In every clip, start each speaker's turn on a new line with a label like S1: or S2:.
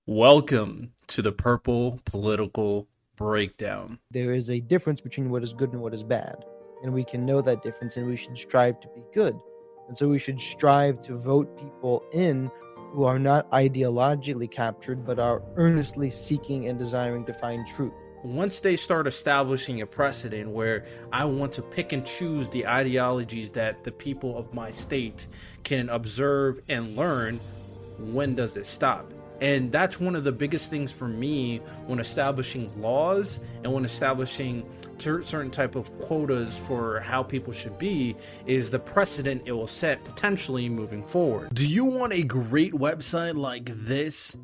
S1: Welcome to the Purple Political Breakdown.
S2: There is a difference between what is good and what is bad. And we can know that difference, and we should strive to be good. And so we should strive to vote people in who are not ideologically captured, but are earnestly seeking and desiring to find truth.
S1: Once they start establishing a precedent where I want to pick and choose the ideologies that the people of my state can observe and learn, when does it stop? And that's one of the biggest things for me when establishing laws and when establishing certain type of quotas for how people should be, is the precedent it will set potentially moving forward. Do you want a great website like this?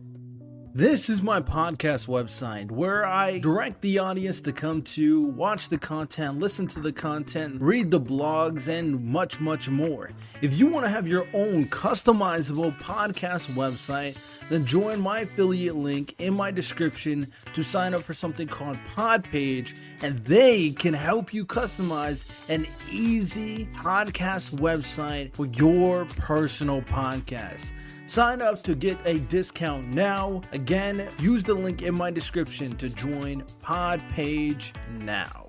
S1: This is my podcast website where I direct the audience to come to watch the content, listen to the content, read the blogs, and much, much more. If you want to have your own customizable podcast website, then join my affiliate link in my description to sign up for something called Podpage, and they can help you customize an easy podcast website for your personal podcast. Sign up to get a discount now. Again, use the link in my description to join Podpage now.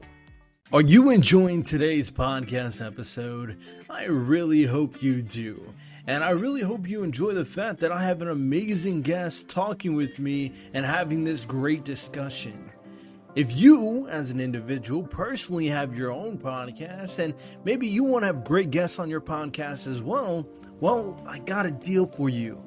S1: Are you enjoying today's podcast episode? I really hope you do. And I really hope you enjoy the fact that I have an amazing guest talking with me and having this great discussion. If you, as an individual, personally have your own podcast and maybe you want to have great guests on your podcast as well, I got a deal for you.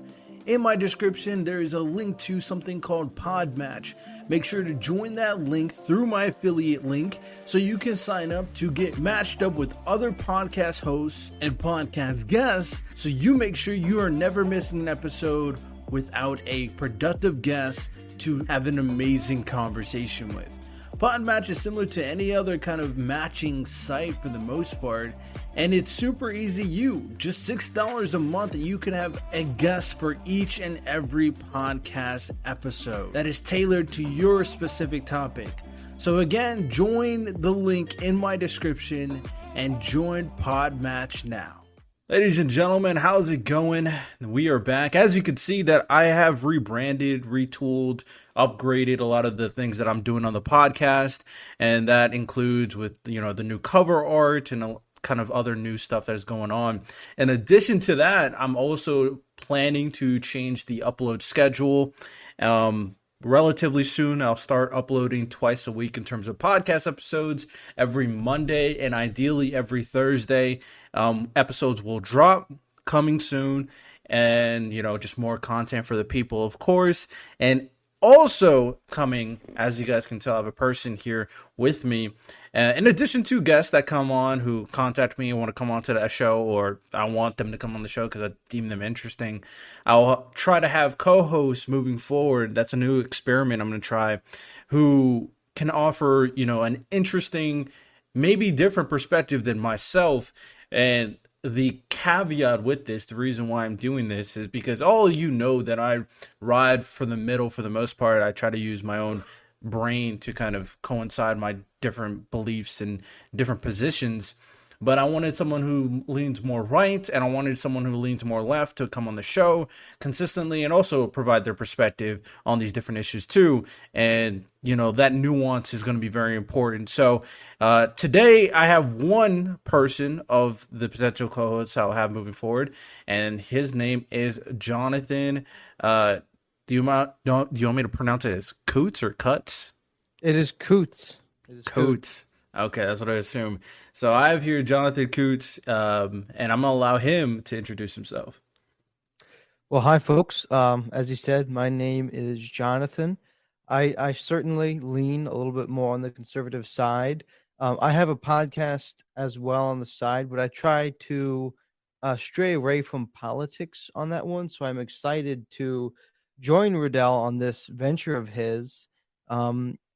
S1: In my description, there is a link to something called Podmatch. Make sure to join that link through my affiliate link so you can sign up to get matched up with other podcast hosts and podcast guests, so you make sure you are never missing an episode without a productive guest to have an amazing conversation with. Podmatch is similar to any other kind of matching site for the most part, and it's super easy to use. Just $6 a month, and you can have a guest for each and every podcast episode that is tailored to your specific topic. So again, join the link in my description and join Podmatch now. Ladies and gentlemen, how's it going? We are back. As you can see that I have rebranded, retooled, upgraded a lot of the things that I'm doing on the podcast, and that includes with, the new cover art and a kind of other new stuff that is going on. In addition to that, I'm also planning to change the upload schedule. Relatively soon, I'll start uploading twice a week in terms of podcast episodes, every Monday and ideally every Thursday. Episodes will drop coming soon, and just more content for the people, of course. And also coming, as you guys can tell, I have a person here with me. In addition to guests that come on who contact me and want to come on to that show, or I want them to come on the show because I deem them interesting, I'll try to have co-hosts moving forward. That's a new experiment I'm going to try, who can offer, an interesting, maybe different perspective than myself. And the caveat with this, the reason why I'm doing this, is because all of you know that I ride for the middle for the most part. I try to use my own brain to kind of coincide my different beliefs and different positions. But I wanted someone who leans more right, and I wanted someone who leans more left to come on the show consistently and also provide their perspective on these different issues too. And, that nuance is going to be very important. So today I have one person of the potential co-hosts I'll have moving forward, and his name is Jonathan. Do you want me to pronounce it as Kutz or Kutz?
S2: It is Kutz.
S1: Kutz. Okay, that's what I assume. So I have here Jonathan Kutz, and I'm going to allow him to introduce himself.
S2: Well, hi, folks. As you said, my name is Jonathan. I certainly lean a little bit more on the conservative side. I have a podcast as well on the side, but I try to stray away from politics on that one. So I'm excited to join Radell on this venture of his.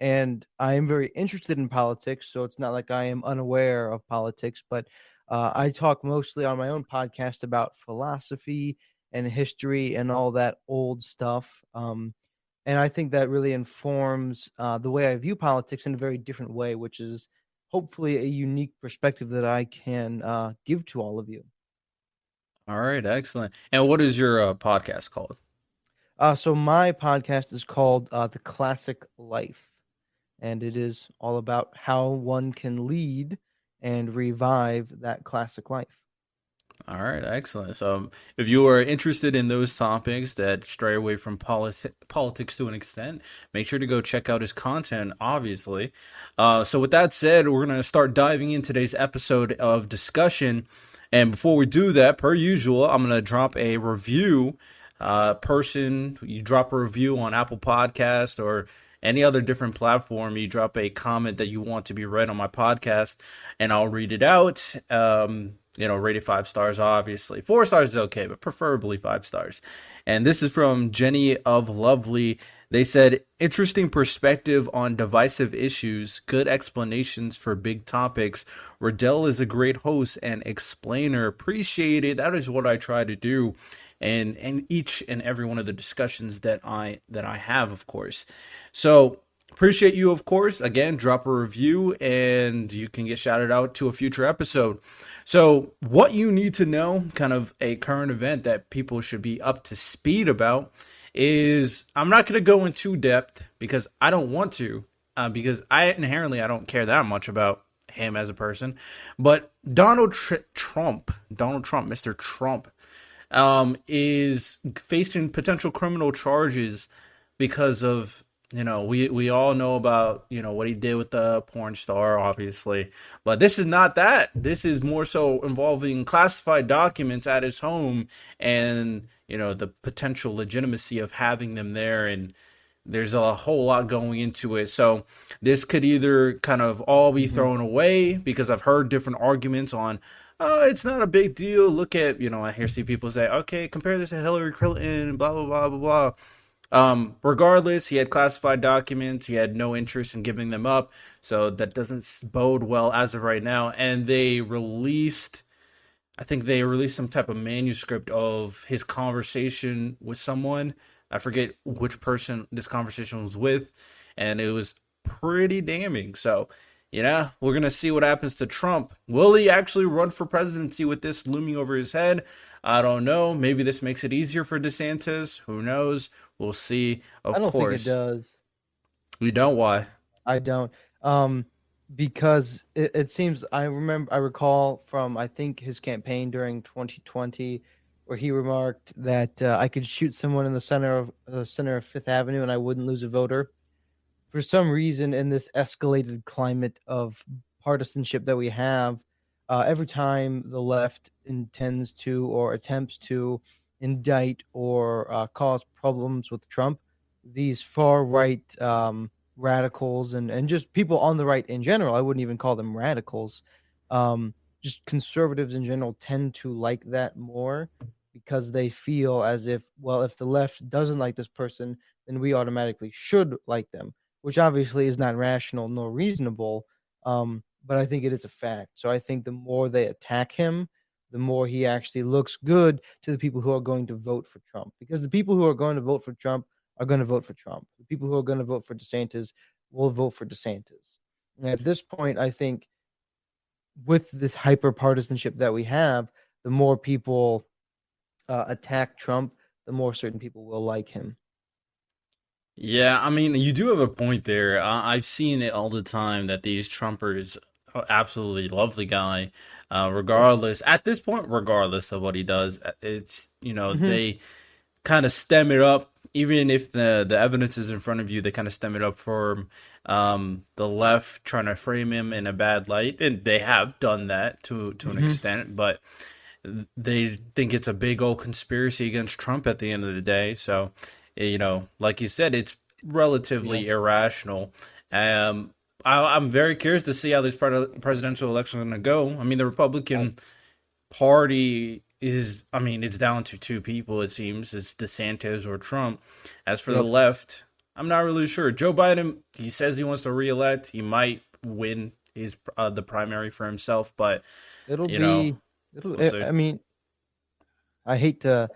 S2: And I am very interested in politics, so it's not like I am unaware of politics, but I talk mostly on my own podcast about philosophy and history and all that old stuff. And I think that really informs the way I view politics in a very different way, which is hopefully a unique perspective that I can give to all of you.
S1: All right, excellent. And what is your podcast called?
S2: So my podcast is called The Classic Life, and it is all about how one can lead and revive that classic life.
S1: All right, excellent. So, if you are interested in those topics that stray away from politics to an extent, make sure to go check out his content, obviously. So, with that said, we're going to start diving in today's episode of discussion. And before we do that, per usual, I'm going to drop a review. You drop a review on Apple Podcast or any other different platform. You drop a comment that you want to be read on my podcast, and I'll read it out. Rate it 5 stars, obviously. 4 stars is okay, but preferably 5 stars. And this is from Jenny of Lovely. They said, interesting perspective on divisive issues, good explanations for big topics. Radell is a great host and explainer. Appreciate it. That is what I try to do. And each and every one of the discussions that I have, of course. So appreciate you, of course. Again, drop a review and you can get shouted out to a future episode. So what you need to know, kind of a current event that people should be up to speed about, is I'm not going to go in too depth because I don't want to, because I don't care that much about him as a person. But Donald Trump, Mr. Trump, is facing potential criminal charges because of, we all know about, what he did with the porn star, obviously. But this is not that. This is more so involving classified documents at his home and, the potential legitimacy of having them there. And there's a whole lot going into it. So this could either kind of all be thrown away, because I've heard different arguments on, oh, it's not a big deal. Look at, I see people say, okay, compare this to Hillary Clinton, blah, blah, blah, blah, blah. Regardless, he had classified documents. He had no interest in giving them up. So that doesn't bode well as of right now. And I think they released some type of manuscript of his conversation with someone. I forget which person this conversation was with. And it was pretty damning. So, we're going to see what happens to Trump. Will he actually run for presidency with this looming over his head? I don't know. Maybe this makes it easier for DeSantis. Who knows? We'll see.
S2: I
S1: Of
S2: don't think it
S1: course.
S2: does.
S1: We don't. Why?
S2: I don't. Because it seems I recall from I think his campaign during 2020 where he remarked that I could shoot someone in the center of Fifth Avenue and I wouldn't lose a voter. For some reason, in this escalated climate of partisanship that we have, every time the left intends to or attempts to indict or cause problems with Trump, these far right radicals and just people on the right in general, I wouldn't even call them radicals, just conservatives in general tend to like that more because they feel as if, well, if the left doesn't like this person, then we automatically should like them, which obviously is not rational nor reasonable. But I think it is a fact. So I think the more they attack him, the more he actually looks good to the people who are going to vote for Trump. Because the people who are going to vote for Trump are going to vote for Trump. The people who are going to vote for DeSantis will vote for DeSantis. And at this point, I think with this hyper partisanship that we have, the more people attack Trump, the more certain people will like him.
S1: Yeah, I mean, you do have a point there. I've seen it all the time that these Trumpers absolutely love the guy, regardless, at this point, regardless of what he does. It's,
S2: Mm-hmm.
S1: they kind of stem it up, even if the evidence is in front of you. They kind of stem it up for the left trying to frame him in a bad light, and they have done that to an
S2: Mm-hmm.
S1: extent. But they think it's a big old conspiracy against Trump at the end of the day. So, like you said, it's
S2: Yeah.
S1: relatively irrational. I'm very curious to see how this presidential election is going to go. I mean, the
S2: I,
S1: Republican Party is, I mean, it's down to two people, it seems. It's DeSantis or Trump. As for the
S2: yep.
S1: left, I'm not really sure. Joe Biden, he says he wants to reelect. He might win the primary for himself, but,
S2: It'll
S1: you know,
S2: be it'll
S1: we'll see.
S2: I mean, I hate to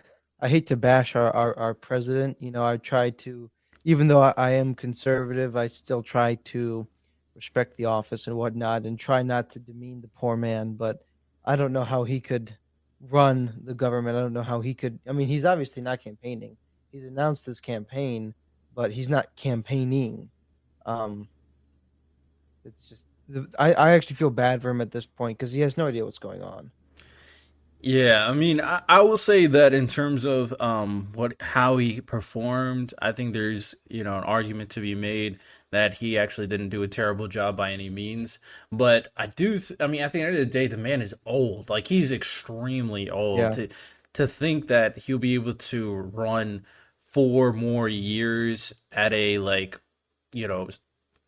S2: I hate to bash our president. I try to, even though I am conservative, I still try to respect the office and whatnot and try not to demean the poor man. But I don't know how he could run the government. I don't know how he could. I mean, he's obviously not campaigning. he's announced his campaign, but he's not campaigning. Um, it's just I actually feel bad for him at this point because he has no idea what's going on.
S1: Yeah, I mean, I will say that in terms of what how he performed, I think there's an argument to be made that he actually didn't do a terrible job by any means. But I mean, at the end of the day, the man is old. Like he's extremely old.
S2: Yeah,
S1: To think that he'll be able to run 4 more years at a you know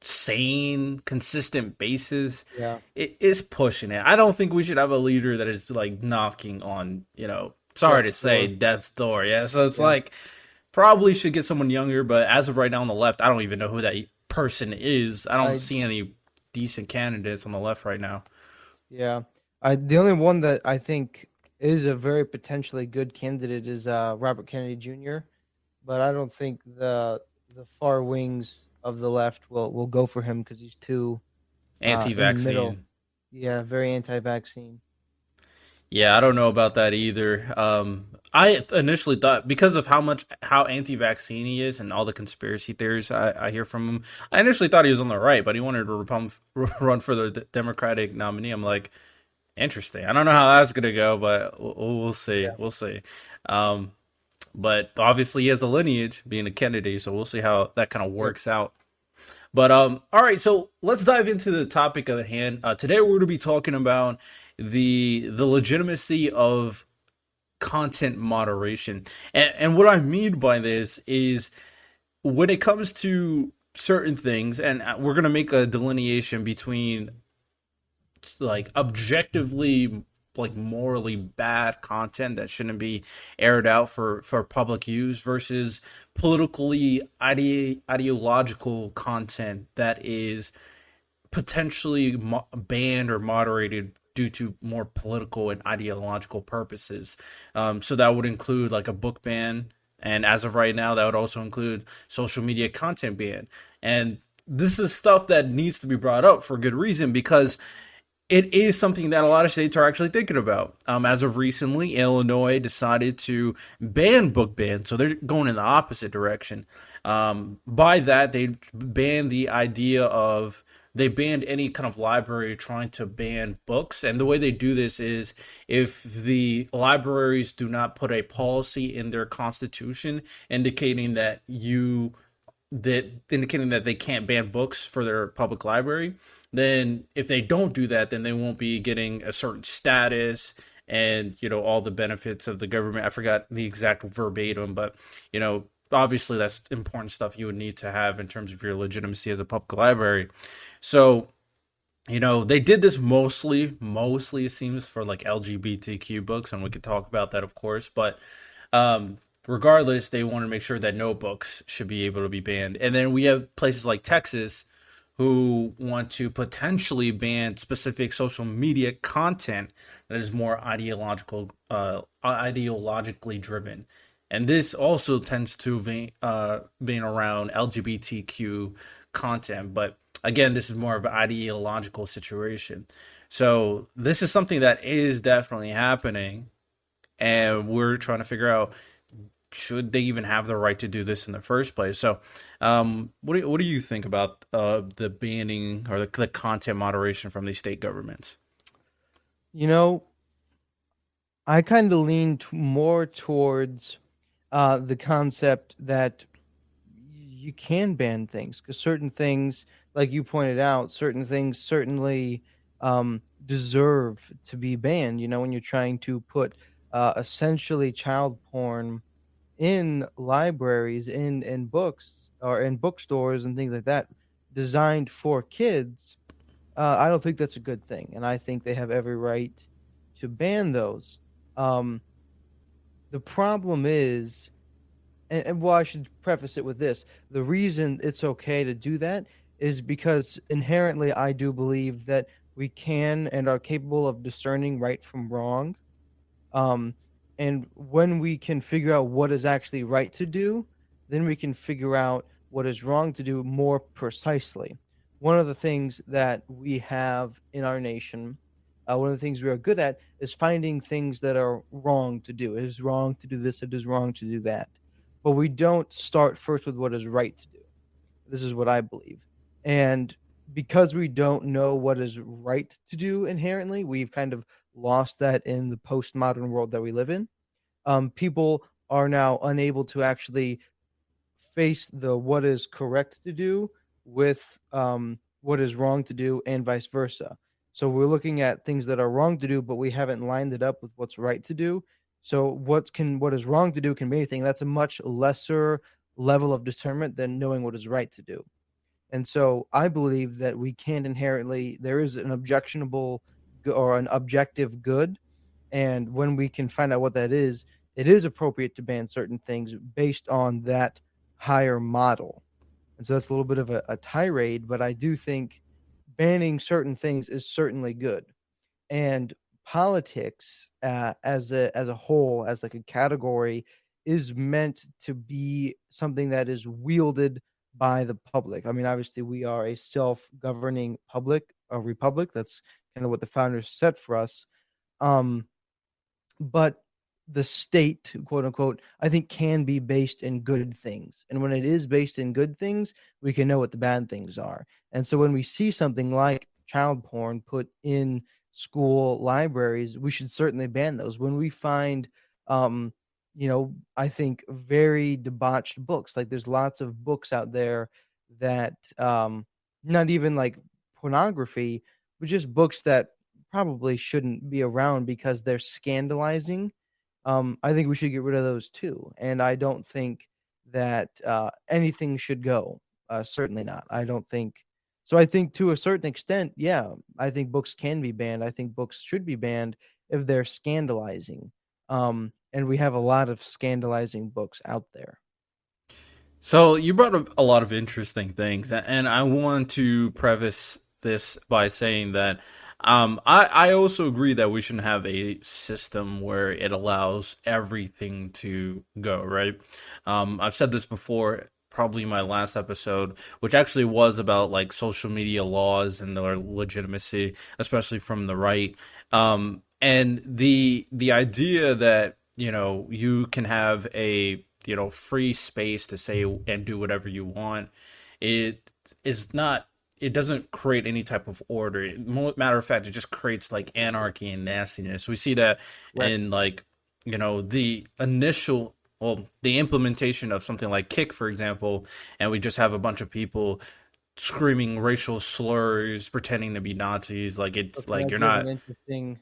S1: sane, consistent basis,
S2: yeah,
S1: it is pushing it. I don't think we should have a leader that is like knocking on, sorry to
S2: death's
S1: say,
S2: door.
S1: death's door. Yeah, so it's
S2: Yeah,
S1: like probably should get someone younger, but as of right now on the left, I don't even know who that person is. I don't
S2: I
S1: see any decent candidates on the left right now.
S2: yeah, I the only one that I think is a very potentially good candidate is Robert Kennedy Jr. But I don't think the far wings of the left will go for him because he's too in the middle.
S1: Anti-vaccine.
S2: Yeah, very anti-vaccine.
S1: Yeah, I don't know about that either. I initially thought because of how anti-vaccine he is and all the conspiracy theories I hear from him, I initially thought he was on the right, but he wanted to run for the Democratic nominee. I'm like, interesting. I don't know how that's gonna go, but we'll see.
S2: Yeah.
S1: We'll see. Um, but obviously he has the lineage being a Kennedy, so we'll see how that kind of
S2: Yep.
S1: works out. But all right, so let's dive into the topic at hand. Today we're going to be talking about the legitimacy of content moderation, and what I mean by this is when it comes to certain things, and we're going to make a delineation between like objectively like morally bad content that shouldn't be aired out for public use versus politically ideological content that is potentially banned or moderated due to more political and ideological purposes. So that would include like a book ban, and as of right now, that would also include social media content ban. And this is stuff that needs to be brought up for good reason because it is something that a lot of states are actually thinking about. As of recently, Illinois decided to ban book bans, so they're going in the opposite direction. By that, they banned the idea of they banned any kind of library trying to ban books, and the way they do this is if the libraries do not put a policy in their constitution indicating that they can't ban books for their public library, then if they don't do that, then they won't be getting a certain status and all the benefits of the government. I forgot the exact verbatim, but obviously that's important stuff you would need to have in terms of your legitimacy as a public library. So they did this mostly it seems for like LGBTQ books, and we could talk about that, of course, but um, regardless, they want to make sure that no books should be able to be banned. And then we have places like Texas who want to potentially ban specific social media content that is more ideologically driven. And this also tends to being around LGBTQ content, but again, this is more of an ideological situation. So this is something that is definitely happening, and we're trying to figure out should they even have the right to do this in the first place. So, what do you think about the banning or the content moderation from these state governments?
S2: You know, I kind of lean more towards the concept that you can ban things because certain things, like you pointed out, certain things certainly deserve to be banned. When you're trying to put essentially child porn in libraries, in books, or in bookstores and things like that, designed for kids, I don't think that's a good thing, and I think they have every right to ban those. Um, the problem is, and well, I should preface it with this: the reason it's okay to do that is because inherently, I do believe that we can and are capable of discerning right from wrong. Um, and when we can figure out what is actually right to do, then we can figure out what is wrong to do more precisely. One of the things that we have in our nation, one of the things we are good at, is finding things that are wrong to do. It is wrong to do this, it is wrong to do that. but we don't start first with what is right to do. This is what I believe. And because we don't know what is right to do inherently, we've kind of lost that in the postmodern world that we live in. People are now unable to actually face the what is correct to do with what is wrong to do, and vice versa. So we're looking at things that are wrong to do, but we haven't lined it up with what's right to do. So what is wrong to do can be anything. That's a much lesser level of discernment than knowing what is right to do. And so I believe that we can't inherently, there is an objectionable or an objective good. And when we can find out what that is, it is appropriate to ban certain things based on that higher model. And so that's a little bit of a tirade, but I do think banning certain things is certainly good. And politics, as a whole, as like a category, is meant to be something that is wielded by the public. I mean, obviously, we are a self-governing a republic. That's kind of what the founders set for us. Um, but the state, quote unquote, I think can be based in good things. And when it is based in good things, we can know what the bad things are. And so when we see something like child porn put in school libraries, we should certainly ban those. When we find, I think very debauched books, like there's lots of books out there that, not even like pornography, but just books that probably shouldn't be around because they're scandalizing. I think we should get rid of those too. And I don't think that anything should go. Certainly not. I don't think so. I think to a certain extent, yeah, I think books can be banned. I think books should be banned if they're scandalizing. And we have a lot of scandalizing books out there.
S1: So you brought up a lot of interesting things, and I want to preface this by saying that I also agree that we shouldn't have a system where it allows everything to go, right? I've said this before, probably in my last episode, which actually was about like social media laws and their legitimacy, especially from the right. And the idea that you can have a free space to say and do whatever you want, it is not, it doesn't create any type of order. Matter of fact, it just creates like anarchy and nastiness. We see that
S2: Right.
S1: in like the initial, well, the implementation of something like Kick, for example, and we just have a bunch of people screaming racial slurs, pretending to be Nazis. Like
S2: So
S1: it's
S2: can I
S1: like you're
S2: give
S1: not.
S2: an interesting?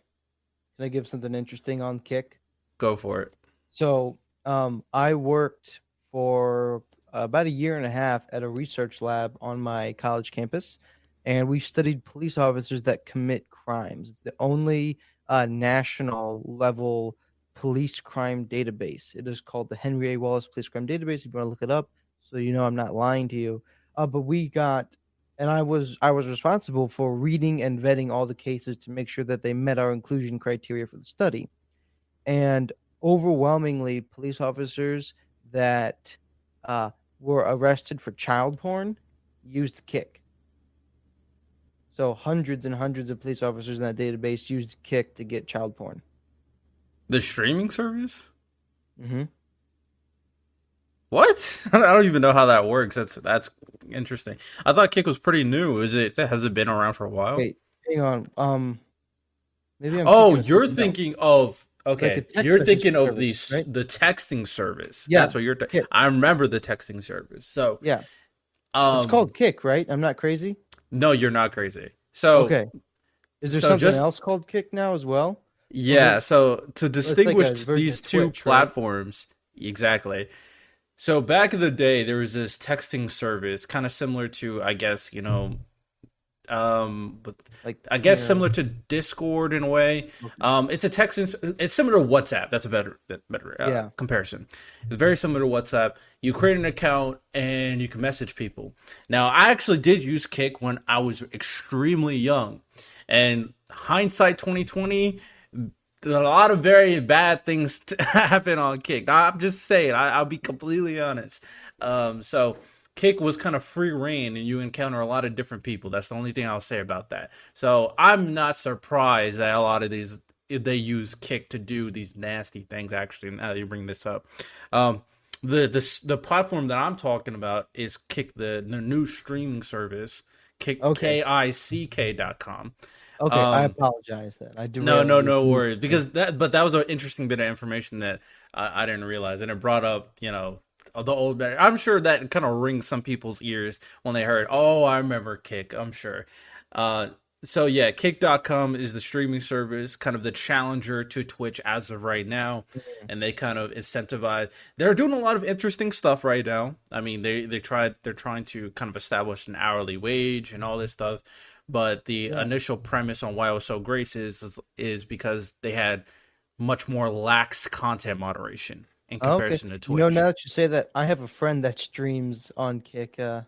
S2: Can I give something interesting on Kick?
S1: Go for it.
S2: So, I worked for about a year and a half at a research lab on my college campus, and we studied police officers that commit crimes. It's the only national level police crime database. It is called the Henry A. Wallace Police Crime Database. If you want to look it up, so you know I'm not lying to you. But we got, and I was responsible for reading and vetting all the cases to make sure that they met our inclusion criteria for the study. And overwhelmingly, police officers that uh, were arrested for child porn used Kick. So hundreds and hundreds of police officers in that database used Kick to get child porn.
S1: The streaming service?
S2: Hmm.
S1: What? I don't even know how that works. That's interesting. I thought Kick was pretty new. Is it? Has it been around for a while?
S2: Wait, hang on. Maybe I'm
S1: Oh,
S2: thinking of
S1: you're
S2: something else.
S1: thinking of,
S2: Like a
S1: okay.
S2: text
S1: You're
S2: messaging
S1: thinking of
S2: service, right?
S1: the texting service.
S2: Yeah,
S1: That's what you're.
S2: Kick.
S1: I remember the texting service. So,
S2: Yeah, it's
S1: um,
S2: called Kick, right? I'm not crazy.
S1: no, you're not crazy. So,
S2: Okay. Is there
S1: so
S2: something
S1: just
S2: else called Kick now as well? Or
S1: yeah. So to
S2: it's like a
S1: distinguish
S2: version
S1: these
S2: of
S1: two
S2: Twitch, right?
S1: platforms, exactly. So back in the day, there was this texting service, kind of similar to, I guess, but
S2: Like,
S1: I guess similar to Discord in a way.
S2: okay.
S1: It's a text. It's similar to WhatsApp. That's a better
S2: Yeah.
S1: comparison. It's very similar to WhatsApp. You create an account and you can message people. Now, I actually did use Kick when I was extremely young, and hindsight 2020. A lot of very bad things happen on Kick. I'm just saying. I'll be completely honest. So Kick was kind of free reign, and you encounter a lot of different people. That's the only thing I'll say about that. So I'm not surprised that a lot of these they use Kick to do these nasty things. Actually, now that you bring this up, um, The platform that I'm talking about is Kick, the new streaming service,
S2: Okay.
S1: kick.com.
S2: Okay. I
S1: Um,
S2: apologize then. I
S1: no,
S2: derailed
S1: no,
S2: you.
S1: no worries. Because that was an interesting bit of information that I didn't realize, and it brought up, the old. I'm sure that kind of rings some people's ears when they heard, "Oh, I remember Kick." I'm sure. Uh, so yeah, Kick.com is the streaming service, kind of the challenger to Twitch as of right now,
S2: Mhm.
S1: and they kind of incentivize. They're doing a lot of interesting stuff right now. I mean, they're trying to kind of establish an hourly wage and all this stuff. But the
S2: Yeah.
S1: initial premise on why it was so great is because they had much more lax content moderation in
S2: Okay.
S1: comparison to
S2: Now
S1: Twitch.
S2: that you say that, I have a friend that streams on Kick, and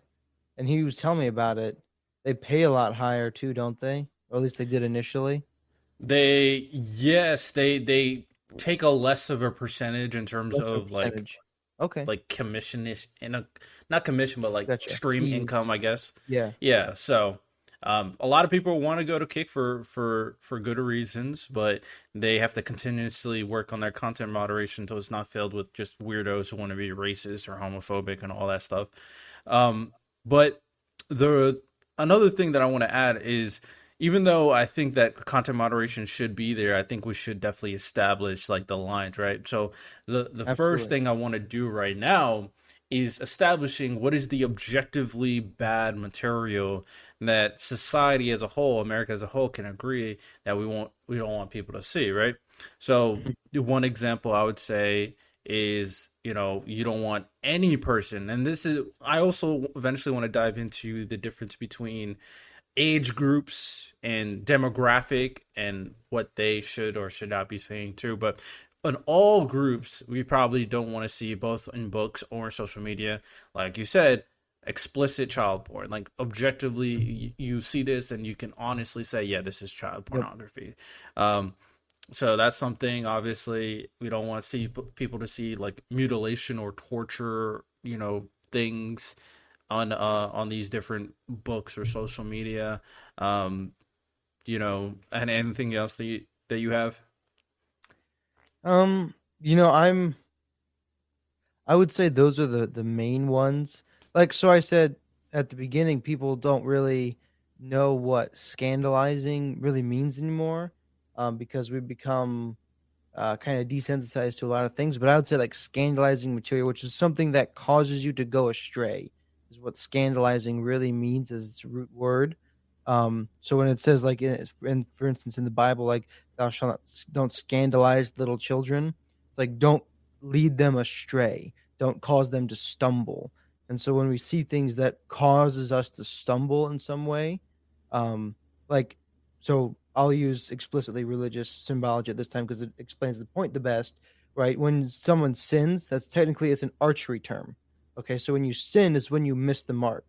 S2: he was telling me about it. They pay a lot higher too, don't they? Or at least they did initially.
S1: They take a less of a percentage in terms
S2: Lesser
S1: of
S2: percentage. Okay.
S1: like commission ish in a not commission but like
S2: Gotcha.
S1: stream
S2: Fees.
S1: income, I guess.
S2: Yeah.
S1: Yeah, so a lot of people want to go to Kick for good reasons, but they have to continuously work on their content moderation so it's not filled with just weirdos who want to be racist or homophobic and all that stuff. But the another thing that I want to add is, even though I think that content moderation should be there, I think we should definitely establish like the lines, right? So the first
S2: Absolutely.
S1: thing I want to do right now is establishing what is the objectively bad material that society as a whole, America as a whole, can agree that we don't want people to see, right? So
S2: Mhm.
S1: one example I would say is, you don't want any person, and this is, I also eventually want to dive into the difference between age groups and demographic and what they should or should not be saying too. But in all groups, we probably don't want to see, both in books or social media, like you said, explicit child porn. Like objectively, you see this and you can honestly say, yeah, this is child
S2: Yep.
S1: pornography. Um, so that's something, obviously we don't want to see people to see like mutilation or torture, things on these different books or social media. Um, and anything else that you have?
S2: Um, I would say those are the main ones. Like, so I said at the beginning, people don't really know what scandalizing really means anymore, because we've become kind of desensitized to a lot of things. But I would say like scandalizing material, which is something that causes you to go astray, is what scandalizing really means as its root word. So when it says like for instance in the Bible, like thou shalt not, don't scandalize little children. It's like don't lead them astray, don't cause them to stumble. And so when we see things that causes us to stumble in some way, um, like so I'll use explicitly religious symbology at this time because it explains the point the best, right? When someone sins, that's technically it's an archery term. Okay, so when you sin is when you miss the mark.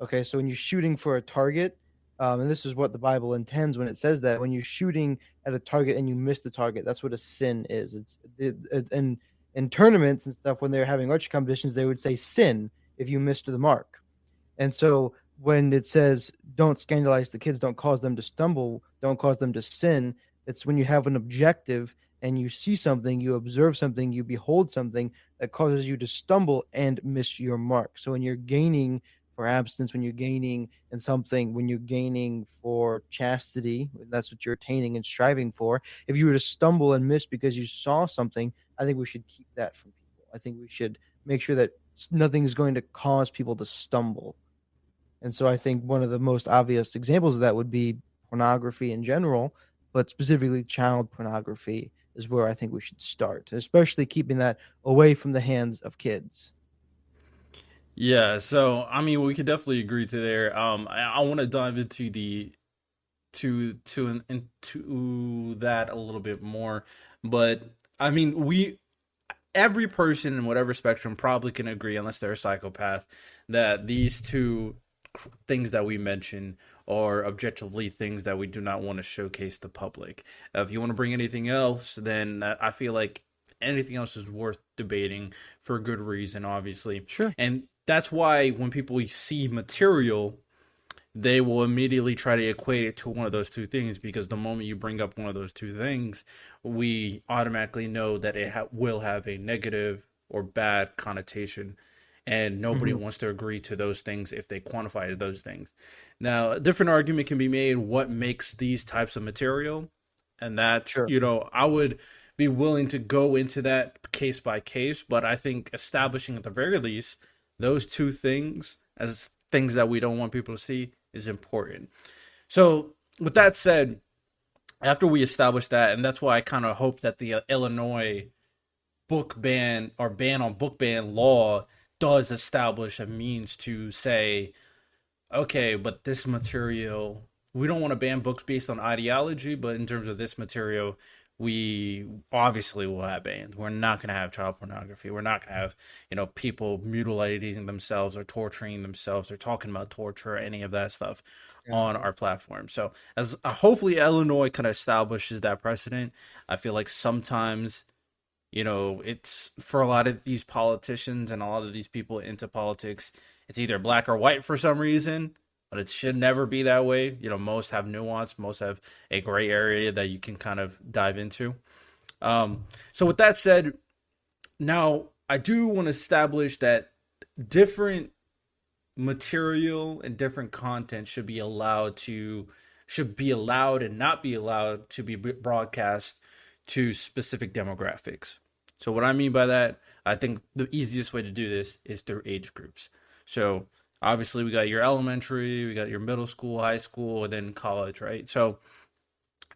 S2: Okay, so when you're shooting for a target, and this is what the Bible intends when it says that when you're shooting at a target and you miss the target, that's what a sin is. And in tournaments and stuff when they're having archery competitions, they would say sin if you missed the mark. And so when it says don't scandalize the kids, don't cause them to stumble, don't cause them to sin, it's when you have an objective and you see something, you observe something, you behold something that causes you to stumble and miss your mark. So when you're gaining for abstinence, when you're gaining in something, when you're gaining for chastity, that's what you're attaining and striving for. If you were to stumble and miss because you saw something, I think we should keep that from people. I think we should make sure that nothing is going to cause people to stumble. And so I think one of the most obvious examples of that would be pornography in general, but specifically child pornography is where I think we should start, especially keeping that away from the hands of kids.
S1: Yeah, so I mean, we could definitely agree to there. I want to dive into the into that a little bit more, but I mean, we every person in whatever spectrum probably can agree, unless they're a psychopath, that these two things that we mention are objectively things that we do not want to showcase the public. If you want to bring anything else, then I feel like anything else is worth debating for a good reason, obviously.
S2: Sure.
S1: And that's why when people see material, they will immediately try to equate it to one of those two things, because the moment you bring up one of those two things, we automatically know that it will have a negative or bad connotation, and nobody
S2: Hmm.
S1: wants to agree to those things if they quantify those things. Now, a different argument can be made what makes these types of material, and that's,
S2: Sure.
S1: I would be willing to go into that case by case, but I think establishing at the very least those two things as things that we don't want people to see is important. So, with that said, after we establish that, and that's why I kind of hope that the Illinois book ban or ban on book ban law does establish a means to say, okay, but this material, we don't want to ban books based on ideology, but in terms of this material, we obviously will have bans. We're not going to have child pornography. We're not going to have, people mutilating themselves or torturing themselves or talking about torture or any of that stuff on
S2: Gotcha.
S1: our platform. So, as hopefully Illinois kind of establishes that precedent, I feel like sometimes it's for a lot of these politicians and a lot of these people into politics, it's either black or white for some reason, but it should never be that way. Most have nuance, most have a gray area that you can kind of dive into. So, with that said, now I do want to establish that different material and different content should be allowed and not be allowed to be broadcast to specific demographics. So what I mean by that, I think the easiest way to do this is through age groups. So obviously we got your elementary, we got your middle school, high school, and then college, right? So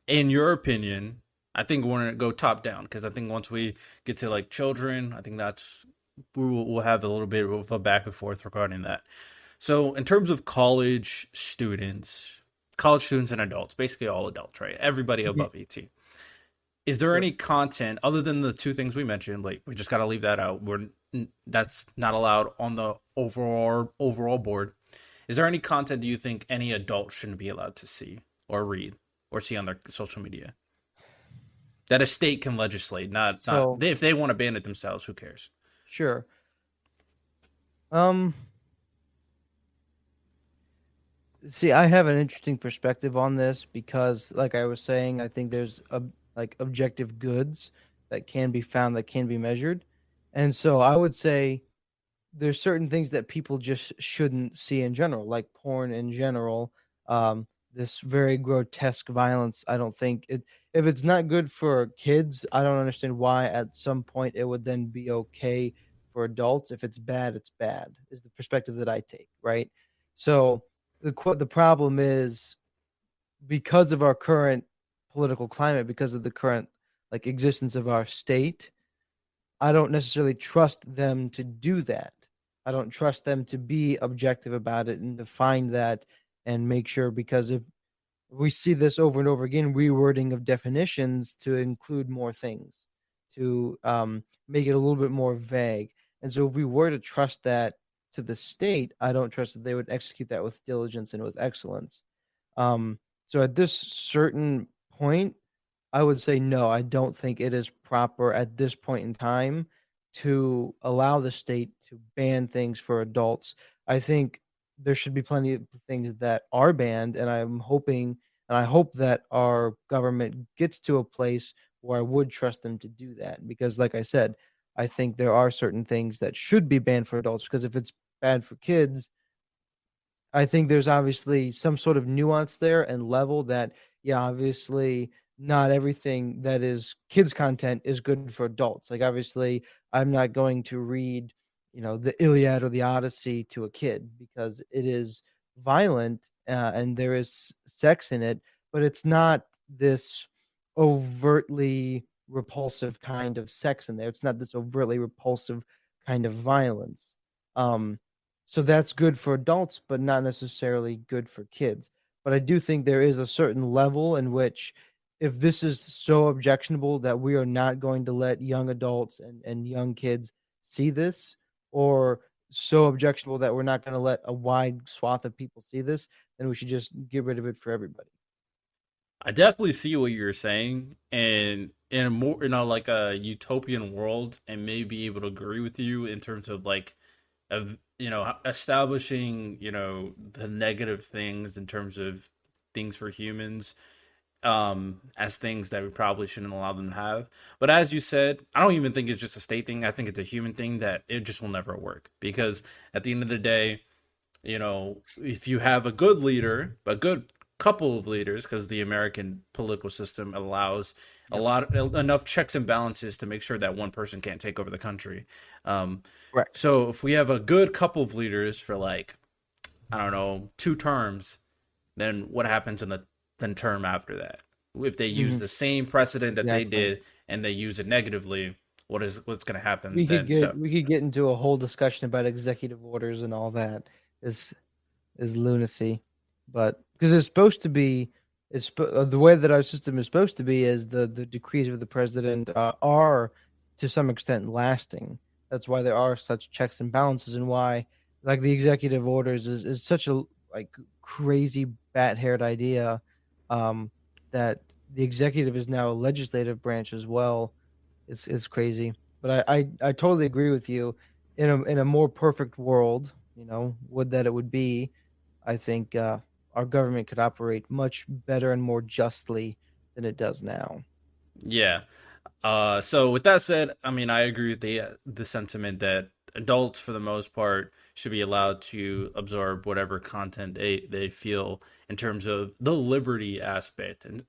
S1: in your opinion, I think we're gonna go top down because I think once we get to like children, I think we'll have a little bit of a back and forth regarding that. So, in terms of college students and adults, basically all adults, right? Everybody
S2: Mhm.
S1: above 18. Is there
S2: Sure.
S1: any content other than the two things we mentioned? Like, we just got to leave that out. That's not allowed on the overall board. Is there any content do you think any adult shouldn't be allowed to see or read or see on their social media that a state can legislate? Not
S2: So
S1: if they want to ban it themselves, who cares?
S2: sure. Um, See, I have an interesting perspective on this because, like I was saying, I think there's like objective goods that can be found that can be measured, and so I would say there's certain things that people just shouldn't see in general, like porn in general. This very grotesque violence. I don't think it. If it's not good for kids, I don't understand why at some point it would then be okay for adults. If it's bad, it's bad. Is the perspective that I take, right? So the problem is because of our current political climate, because of the current like existence of our state, I don't necessarily trust them to do that. I don't trust them to be objective about it and to find that and make sure because if we see this over and over again, rewording of definitions to include more things, to make it a little bit more vague. And so if we were to trust that to the state, I don't trust that they would execute that with diligence and with excellence. Um, so at this certain point, I would say no, I don't think it is proper at this point in time to allow the state to ban things for adults. I think there should be plenty of things that are banned, and I'm hoping and I hope that our government gets to a place where I would trust them to do that because like I said, I think there are certain things that should be banned for adults because if it's bad for kids, I think there's obviously some sort of nuance there and level that, yeah, obviously not everything that is kids content is good for adults. Like obviously, I'm not going to read, the Iliad or the Odyssey to a kid because it is violent and there is sex in it, but it's not this overtly repulsive kind of sex in there. It's not this overtly repulsive kind of violence. Um, so that's good for adults, but not necessarily good for kids. But I do think there is a certain level in which if this is so objectionable that we are not going to let young adults and young kids see this, or so objectionable that we're not going to let a wide swath of people see this, then we should just get rid of it for everybody.
S1: I definitely see what you're saying, and in a more, like a utopian world, and may be able to agree with you in terms of like, of establishing the negative things in terms of things for humans. as things that we probably shouldn't allow them to have. But as you said, I don't even think it's just a state thing. I think it's a human thing that it just will never work because at the end of the day, if you have a good leader, a good couple of leaders, because the American political system allows
S2: Yep.
S1: enough checks and balances to make sure that one person can't take over the country. Um,
S2: Correct.
S1: so if we have a good couple of leaders for like, I don't know, 2 terms, then what happens in the then term after that? If they use
S2: Hmm.
S1: the same precedent that they
S2: Exactly.
S1: did and they use it negatively, what's going to happen
S2: We could
S1: then? So
S2: get into a whole discussion about executive orders and all that. Is is lunacy, but because it's supposed to be, the way that our system is supposed to be is the decrees of the president are to some extent lasting. That's why there are such checks and balances, and why like the executive orders is such a like crazy bat-haired idea, um, that the executive is now a legislative branch as well. It's crazy, but I totally agree with you. In a more perfect world, would that it would be, I think our government could operate much better and more justly than it does now.
S1: yeah. So with that said, I mean, I agree with the sentiment that adults, for the most part, should be allowed to absorb whatever content they feel in terms of the liberty aspect, and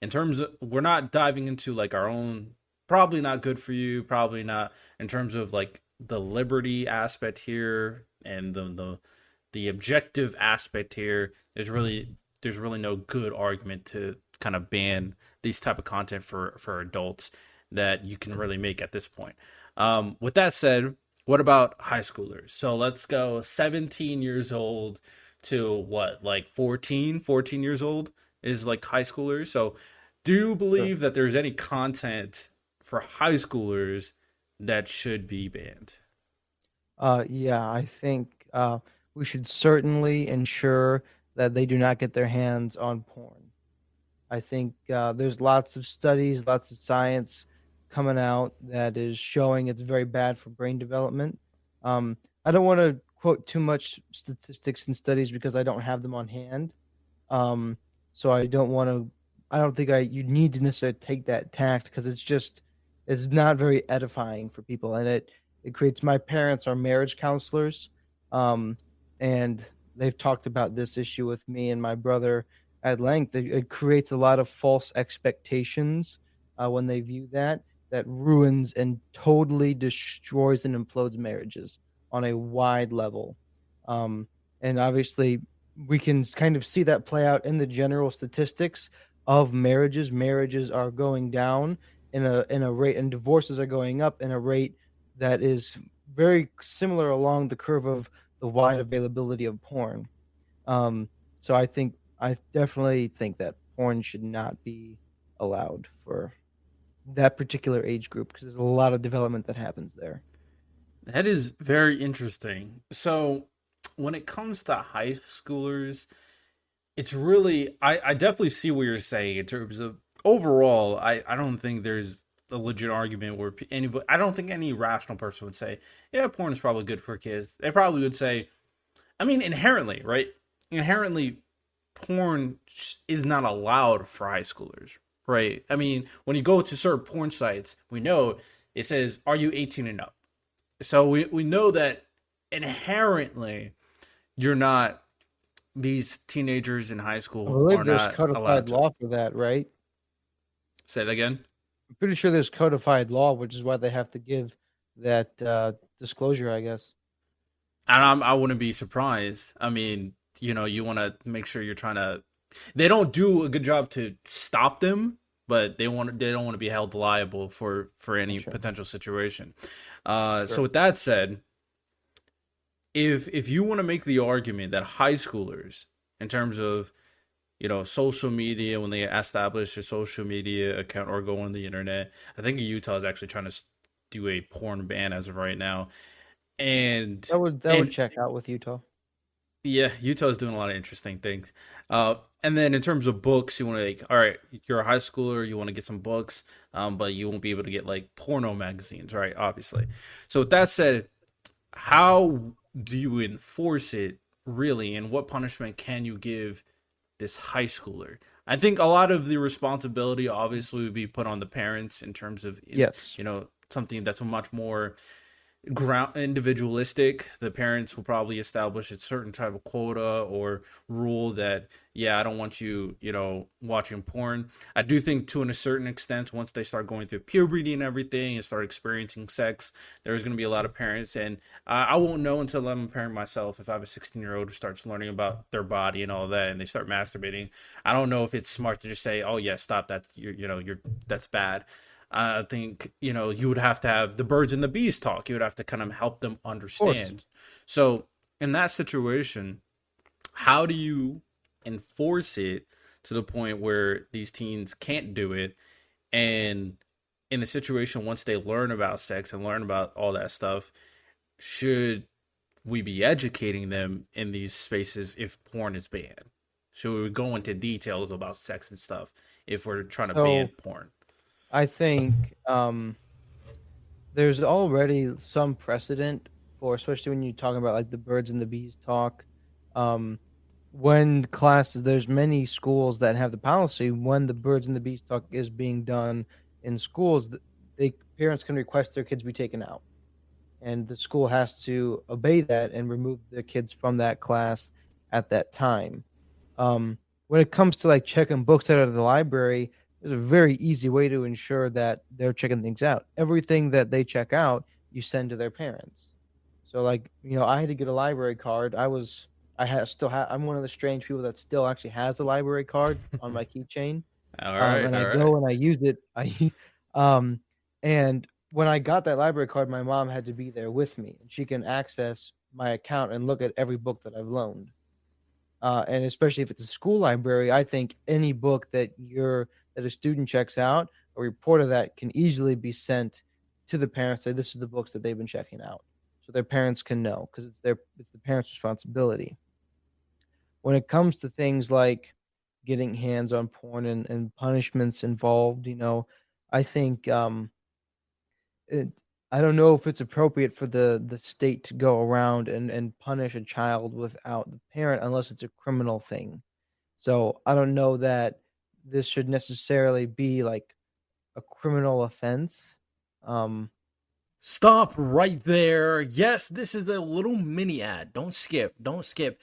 S1: in terms of we're not diving into like our own, probably not good for you, probably not in terms of like the liberty aspect here and the objective aspect here. There's really no good argument to kind of ban these type of content for adults that you can really make at this point. With that said, what about high schoolers? So let's go 17 years old to what, like 14 years old is like high schoolers. So do you
S2: Sure.
S1: believe that there's any content for high schoolers that should be banned?
S2: Yeah, I think we should certainly ensure that they do not get their hands on porn. I think there's lots of studies, lots of science coming out that is showing it's very bad for brain development. I don't want to quote too much statistics and studies because I don't have them on hand. Um, so I don't want to. I don't think you need to necessarily take that tact because it's not very edifying for people, and it creates. My parents are marriage counselors, um, and they've talked about this issue with me and my brother at length. It creates a lot of false expectations when they view that ruins and totally destroys and implodes marriages on a wide level. Um, and obviously, we can kind of see that play out in the general statistics of marriages. Marriages are going down in a rate, and divorces are going up in a rate that is very similar along the curve of the wide availability of porn. Um, so I definitely think that porn should not be allowed for that particular age group because there's a lot of development that happens there.
S1: That is very interesting. So when it comes to high schoolers, it's really I definitely see what you're saying in terms of overall. I don't think there's a legit argument where anybody. I don't think any rational person would say, yeah, porn is probably good for kids. They probably would say, I mean, inherently, right? Inherently, porn is not allowed for high schoolers, right? I mean, when you go to certain porn sites, we know it says, "Are you 18 and up?" So we know that inherently you're not, these teenagers in high
S2: I
S1: school
S2: believe
S1: are
S2: there's
S1: not allowed
S2: codified
S1: to.
S2: law for that, right?
S1: Say that again.
S2: I'm pretty sure there's codified law, which is why they have to give that disclosure, I guess.
S1: And I wouldn't be surprised. I mean, you want to make sure you're trying to. They don't do a good job to stop them, but they don't want to be held liable for any
S2: Sure,
S1: potential situation. So
S2: sure.
S1: with that said, if you want to make the argument that high schoolers, in terms of social media, when they establish a social media account or go on the internet, I think Utah is actually trying to do a porn ban as of right now, and
S2: That would
S1: and
S2: check out with Utah.
S1: yeah, Utah's doing a lot of interesting things. And then in terms of books, you want to like, all right, you're a high schooler, you want to get some books, but you won't be able to get like porno magazines, right? Obviously. So with that said, how do you enforce it really, and what punishment can you give this high schooler? I think a lot of the responsibility obviously would be put on the parents in terms of,
S2: Yes,
S1: something that's much more ground individualistic. The parents will probably establish a certain type of quota or rule that, yeah, I don't want you, watching porn. I do think to a certain extent, once they start going through puberty and everything and start experiencing sex, there's going to be a lot of parents, and I won't know until I'm a parent myself. If I have a 16-year-old who starts learning about their body and all that, and they start masturbating, I don't know if it's smart to just say, oh yeah, stop that, you're that's bad. I think, you would have to have the birds and the bees talk. You would have to kind of help them
S2: of course.
S1: understand. So in that situation, how do you enforce it to the point where these teens can't do it? And in the situation, once they learn about sex and learn about all that stuff, should we be educating them in these spaces if porn is banned? Should we go into details about sex and stuff if we're trying to ban
S2: So
S1: porn?
S2: I think there's already some precedent for, especially when you're talking about like the birds and the bees talk. Um, when classes, there's many schools that have the policy when the birds and the bees talk is being done in schools, they parents can request their kids be taken out, and the school has to obey that and remove their kids from that class at that time. Um, when it comes to like checking books out of the library, there's a very easy way to ensure that they're checking things out. Everything that they check out, you send to their parents. So like, I had to get a library card. I'm one of the strange people that still actually has a library card on my keychain.
S1: All right,
S2: And I
S1: all right.
S2: go and I use it. Um, and when I got that library card, my mom had to be there with me, and she can access my account and look at every book that I've loaned. And especially if it's a school library, I think any book that a student checks out, a report of that can easily be sent to the parents. Say this is the books that they've been checking out, so their parents can know because it's the parents' responsibility. When it comes to things like getting hands on porn and punishments involved, I think it, I don't know if it's appropriate for the state to go around and punish a child without the parent unless it's a criminal thing. So I don't know that this should necessarily be like a criminal offense. Um,
S1: Stop right there. Yes, this is a little mini ad. Don't skip. Don't skip.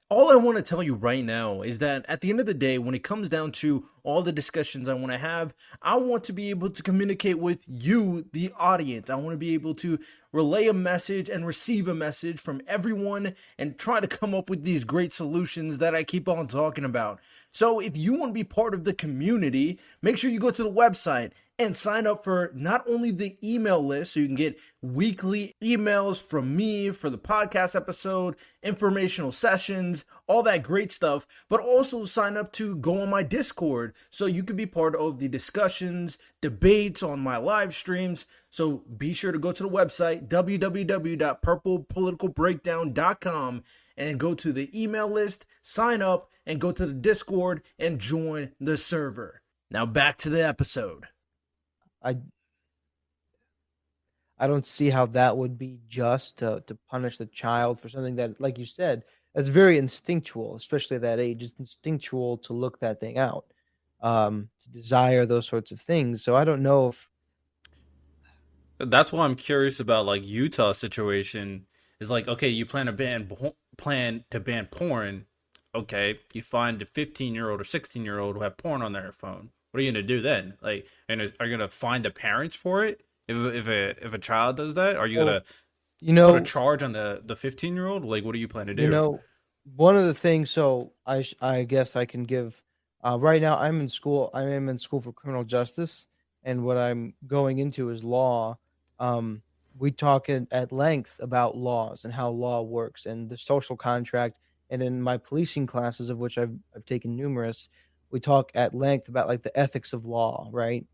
S1: All I want to tell you right now is that at the end of the day, when it comes down to all the discussions I want to have, I want to be able to communicate with you, the audience. I want to be able to relay a message and receive a message from everyone and try to come up with these great solutions that I keep on talking about. So if you want to be part of the community, make sure you go to the website and sign up for not only the email list so you can get weekly emails from me for the podcast episode, informational sessions, all that great stuff, but also sign up to go on my Discord so you can be part of the discussions, debates on my live streams. So be sure to go to the website www.purplepoliticalbreakdown.com and go to the email list, sign up, and go to the Discord and join the server. Now back to the episode.
S2: I I don't see how that would be just to punish the child for something that, like you said, that's very instinctual, especially at that age. It's instinctual to look that thing out, to desire those sorts of things. So I don't know if
S1: That's why I'm curious about like Utah situation. Is like, okay, you plan to ban porn. Okay, you find a 15-year-old or 16-year-old who have porn on their phone. What are you gonna do then? Like, and are you gonna find the parents for it if a child does that? Are you
S2: well,
S1: gonna
S2: you
S1: put a
S2: know,
S1: charge on the 15-year-old? Like, what do you plan to
S2: you
S1: do?
S2: know, one of the things. So I guess I can give. Right now, I'm in school. I am in school for criminal justice, and what I'm going into is law. Um, we talk at length about laws and how law works and the social contract. And in my policing classes, of which I've taken numerous, we talk at length about like the ethics of law, right?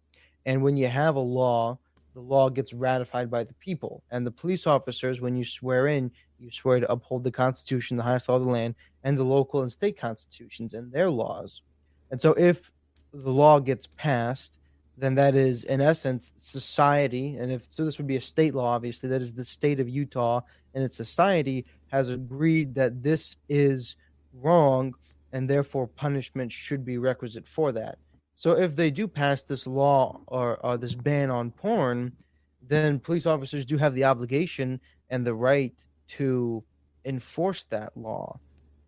S2: And when you have a law, the law gets ratified by the people. And the police officers, when you swear in, you swear to uphold the Constitution, the highest law of the land, and the local and state constitutions and their laws. And so if the law gets passed, then that is, in essence, society. And if so, this would be a state law, obviously, that is the state of Utah and its society has agreed that this is wrong and therefore punishment should be requisite for that. So if they do pass this law or this ban on porn, then police officers do have the obligation and the right to enforce that law.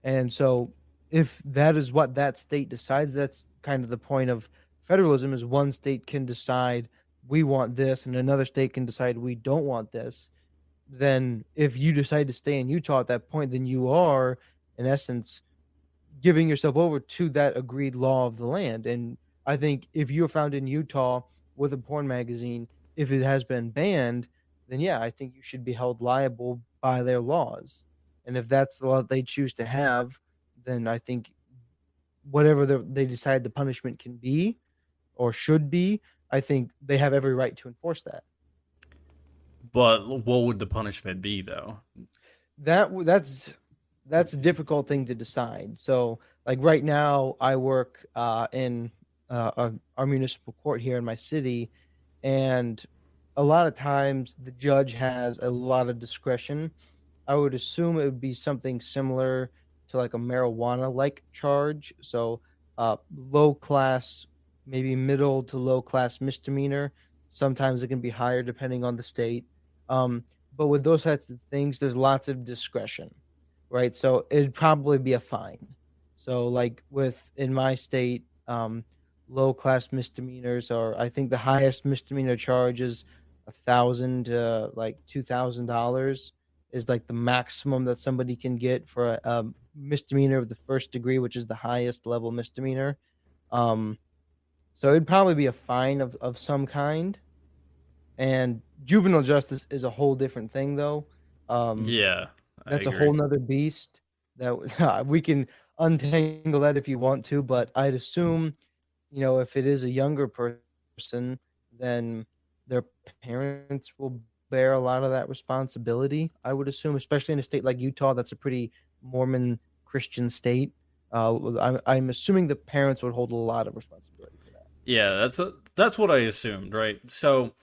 S2: And so if that is what that state decides, that's kind of the point of federalism, is one state can decide we want this and another state can decide we don't want this. Then if you decide to stay in Utah at that point, then you are in essence giving yourself over to that agreed law of the land. And I think if you're found in Utah with a porn magazine, if it has been banned, then yeah, I think you should be held liable by their laws. And if that's the law they choose to have, then I think whatever they decide the punishment can be or should be, I think they have every right to enforce that.
S1: But what would the punishment be, though?
S2: That's a difficult thing to decide. So, like right now, I work in our municipal court here in my city, and a lot of times the judge has a lot of discretion. I would assume it would be something similar to like a marijuana like charge. So, low class, maybe middle to low class misdemeanor. Sometimes it can be higher depending on the state. Um, but with those types of things, there's lots of discretion, right? So it'd probably be a fine. So, like with in my state, low class misdemeanors, or I think the highest misdemeanor charge is 1,000 to like $2,000 is like the maximum that somebody can get for a misdemeanor of the first degree, which is the highest level misdemeanor. Um, so it'd probably be a fine of some kind. And juvenile justice is a whole different thing, though. Um,
S1: Yeah, I
S2: that's a whole
S1: agree.
S2: nother beast that we can untangle that if you want to. But I'd assume, if it is a younger person, then their parents will bear a lot of that responsibility. I would assume, especially in a state like Utah, that's a pretty Mormon Christian state. I'm assuming the parents would hold a lot of responsibility for that.
S1: Yeah, that's what I assumed, right? So,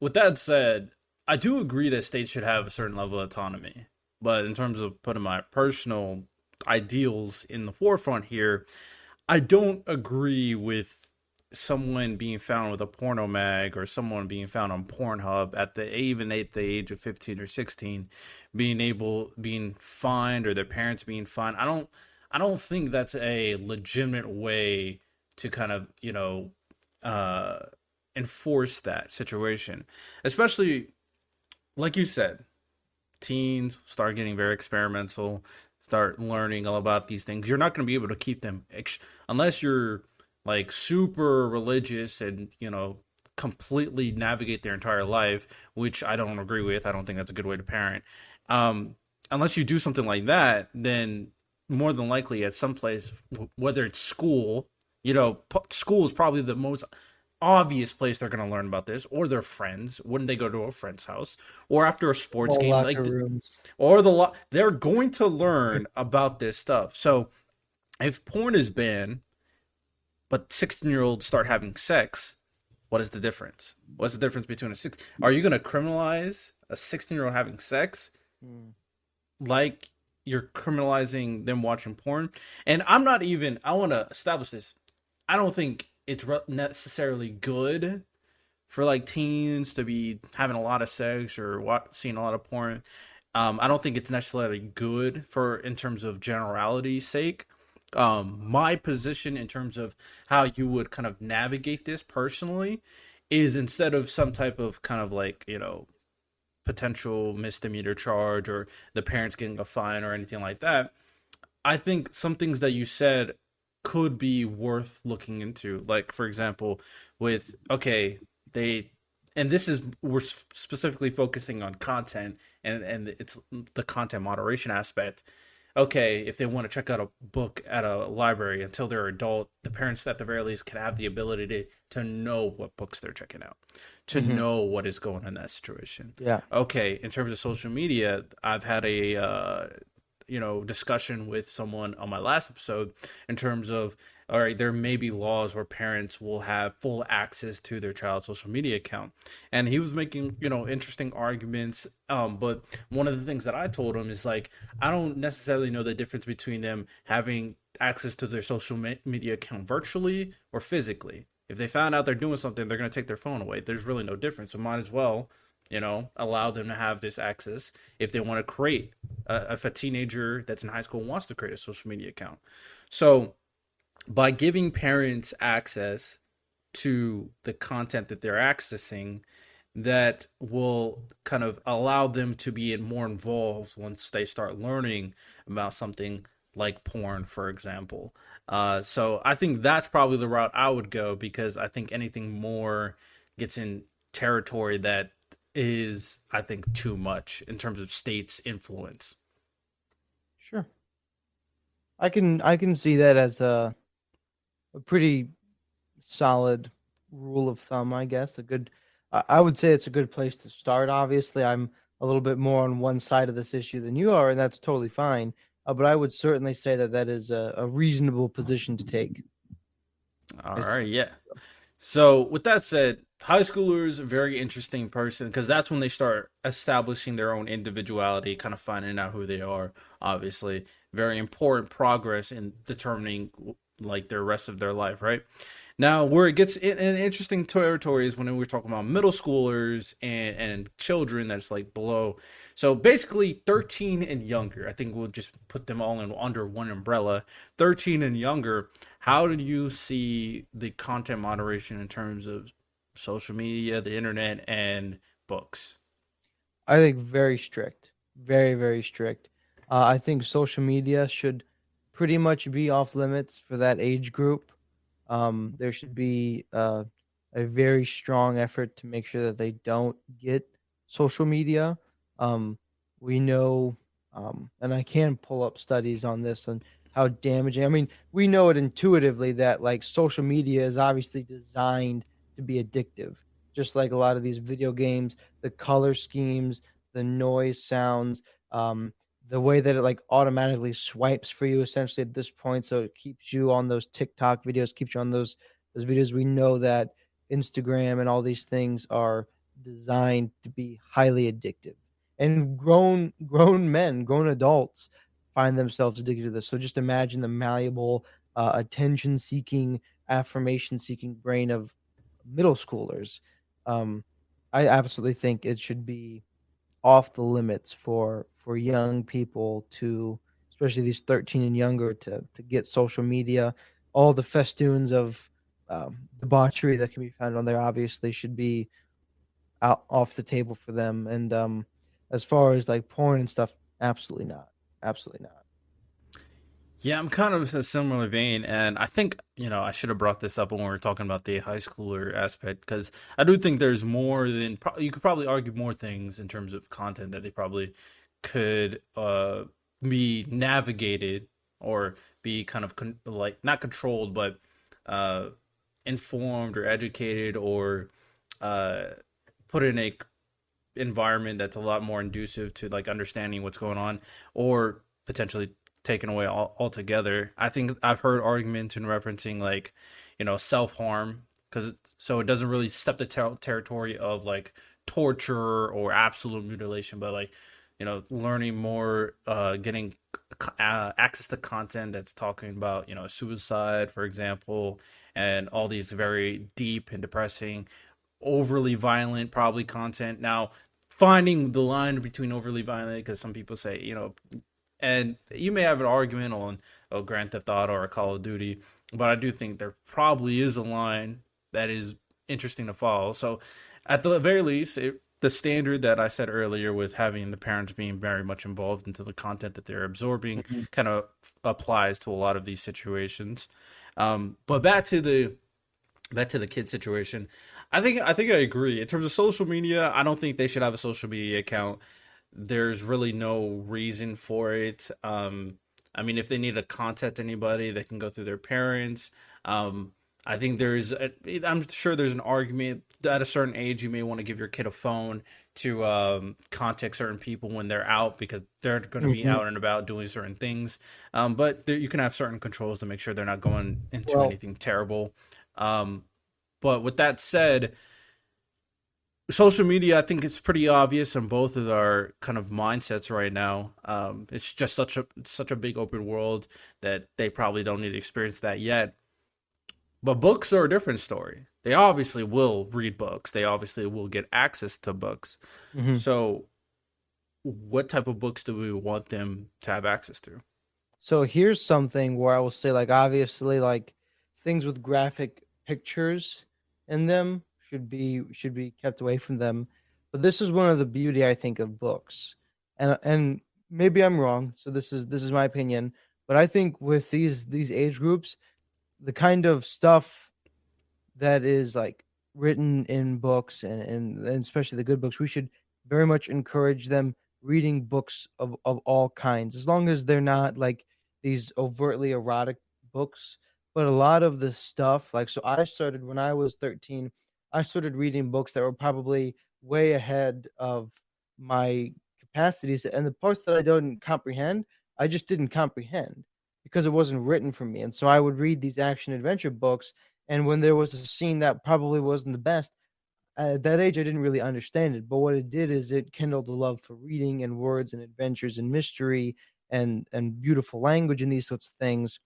S1: with that said, I do agree that states should have a certain level of autonomy. But in terms of putting my personal ideals in the forefront here, I don't agree with someone being found with a porno mag or someone being found on Pornhub even at the age of 15 or 16 being fined, or their parents being fined. I don't think that's a legitimate way to kind of, uh enforce that situation. Especially like you said, teens start getting very experimental, start learning all about these things. You're not going to be able to keep them unless you're like super religious and, completely navigate their entire life, which I don't agree with. I don't think that's a good way to parent. Um, Unless you do something like that, then more than likely at some place, whether it's school, school is probably the most obvious place they're going to learn about this, or their friends when they go to a friend's house, or after a sports
S2: All
S1: game,
S2: locker
S1: like,
S2: rooms.
S1: or they're going to learn about this stuff. So if porn is banned but 16-year-olds start having sex, what is the difference? What's the difference between a six? Are you going to criminalize a 16-year-old having sex
S2: Mm.
S1: like you're criminalizing them watching porn? And I want to establish this. I don't think it's necessarily good for like teens to be having a lot of sex or seeing a lot of porn. I don't think it's necessarily good for in terms of generality's sake. My position in terms of how you would kind of navigate this personally is, instead of some type of kind of like, potential misdemeanor charge or the parents getting a fine or anything like that, I think some things that you said could be worth looking into. Like, for example, with, okay, they, and this is, we're specifically focusing on content, and it's the content moderation aspect. Okay, if they want to check out a book at a library until they're adult, the parents at the very least can have the ability to know what books they're checking out, to
S2: Mm-hmm.
S1: know what is going on in that situation.
S2: Yeah.
S1: Okay, in terms of social media, I've had discussion with someone on my last episode in terms of, all right, there may be laws where parents will have full access to their child's social media account, and he was making interesting arguments. But one of the things that I told him is like, I don't necessarily know the difference between them having access to their social media account virtually or physically. If they found out they're doing something, they're going to take their phone away. There's really no difference. So might as well, allow them to have this access if they want to create, if a teenager that's in high school wants to create a social media account. So by giving parents access to the content that they're accessing, that will kind of allow them to be more involved once they start learning about something like porn, for example. So I think that's probably the route I would go, because I think anything more gets in territory that is, I think, too much in terms of states' influence.
S2: Sure. I can see that as a pretty solid rule of thumb, I guess. I would say it's a good place to start. Obviously, I'm a little bit more on one side of this issue than you are, and that's totally fine. But I would certainly say that that is a reasonable position to take.
S1: All
S2: Is-
S1: right, yeah. So with that said, high schoolers a very interesting person, because that's when they start establishing their own individuality, kind of finding out who they are. Obviously, very important progress in determining like their rest of their life, right? Now, where it gets in interesting territory is when we're talking about middle schoolers and children that's like below. So basically, 13 and younger. I think we'll just put them all in under one umbrella. 13 and younger. How do you see the content moderation in terms of social media, the internet, and books?
S2: I think very strict, very, very strict. I think social media should pretty much be off limits for that age group. There should be a very strong effort to make sure that they don't get social media. Um, we know, and I can pull up studies on this and how damaging. I mean, we know it intuitively that like social media is obviously designed to be addictive, just like a lot of these video games, the color schemes, the noise sounds, the way that it like automatically swipes for you essentially at this point, so it keeps you on those TikTok videos, keeps you on those videos. We know that Instagram and all these things are designed to be highly addictive, and grown men, grown adults find themselves addicted to this. So just imagine the malleable, attention seeking, affirmation seeking brain of middle schoolers. um, I absolutely think it should be off the limits for young people to, especially these 13 and younger, to get social media. All the festoons of debauchery that can be found on there obviously should be out off the table for them. And as far as like porn and stuff, absolutely not, absolutely not.
S1: Yeah, I'm kind of in a similar vein, and I think I should have brought this up when we were talking about the high schooler aspect, because I do think there's more than you could probably argue more things in terms of content that they probably could be navigated or be kind of like not controlled, but uh, informed or educated or uh, put in a environment that's a lot more conducive to like understanding what's going on, or potentially taken away altogether. I think I've heard arguments in referencing like, self harm, because so it doesn't really step the territory of like torture or absolute mutilation, but like, learning more, getting access to content that's talking about, suicide, for example, and all these very deep and depressing, overly violent, probably content. Now, finding the line between overly violent, because some people say, and you may have an argument on a Grand Theft Auto or a Call of Duty, but I do think there probably is a line that is interesting to follow. So, at the very least, the standard that I said earlier with having the parents being very much involved into the content that they're absorbing
S2: Mhm.
S1: kind of applies to a lot of these situations. But back to the kid situation. I think I agree. In terms of social media, I don't think they should have a social media account. There's really no reason for it. I mean, if they need to contact anybody, they can go through their parents. I think I'm sure there's an argument at a certain age you may want to give your kid a phone to contact certain people when they're out because they're going to be
S2: Mhm.
S1: out and about doing certain things. But you can have certain controls to make sure they're not going into
S2: Well,
S1: anything terrible. Um, but with that said, social media, I think it's pretty obvious in both of our kind of mindsets right now. It's just such a big open world that they probably don't need to experience that yet. But books are a different story. They obviously will read books. They obviously will get access to books.
S2: mhm.
S1: So, what type of books do we want them to have access to?
S2: So here's something where I will say, like, obviously, like things with graphic pictures in them should be kept away from them. But this is one of the beauty, I think, of books, and maybe I'm wrong. So this is my opinion, but I think with these age groups, the kind of stuff that is like written in books and especially the good books, we should very much encourage them reading books of all kinds, as long as they're not like these overtly erotic books. But a lot of the stuff, like, so I started when I was 13, I started reading books that were probably way ahead of my capacities. And the parts that I didn't comprehend, I just didn't comprehend because it wasn't written for me. And so I would read these action adventure books, and when there was a scene that probably wasn't the best, at that age, I didn't really understand it. But what it did is it kindled a love for reading and words and adventures and mystery and beautiful language and these sorts of things.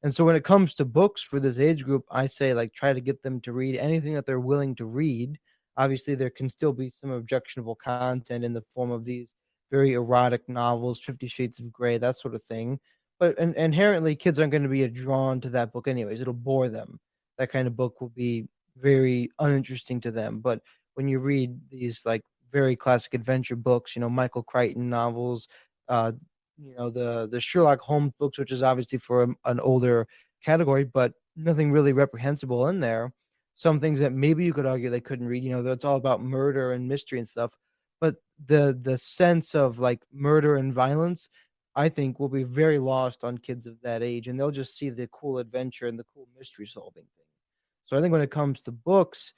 S2: And so when it comes to books for this age group, I say like try to get them to read anything that they're willing to read. Obviously, there can still be some objectionable content in the form of these very erotic novels, 50 Shades of Grey, that sort of thing. But inherently, kids aren't going to be drawn to that book anyways. It'll bore them. That kind of book will be very uninteresting to them. But when you read these like very classic adventure books, Michael Crichton novels, uh, the Sherlock Holmes books, which is obviously for an older category, but nothing really reprehensible in there. Some things that maybe you could argue they couldn't read, that's all about murder and mystery and stuff. But the sense of like murder and violence, I think, will be very lost on kids of that age, and they'll just see the cool adventure and the cool mystery solving thing. So I think when it comes to books,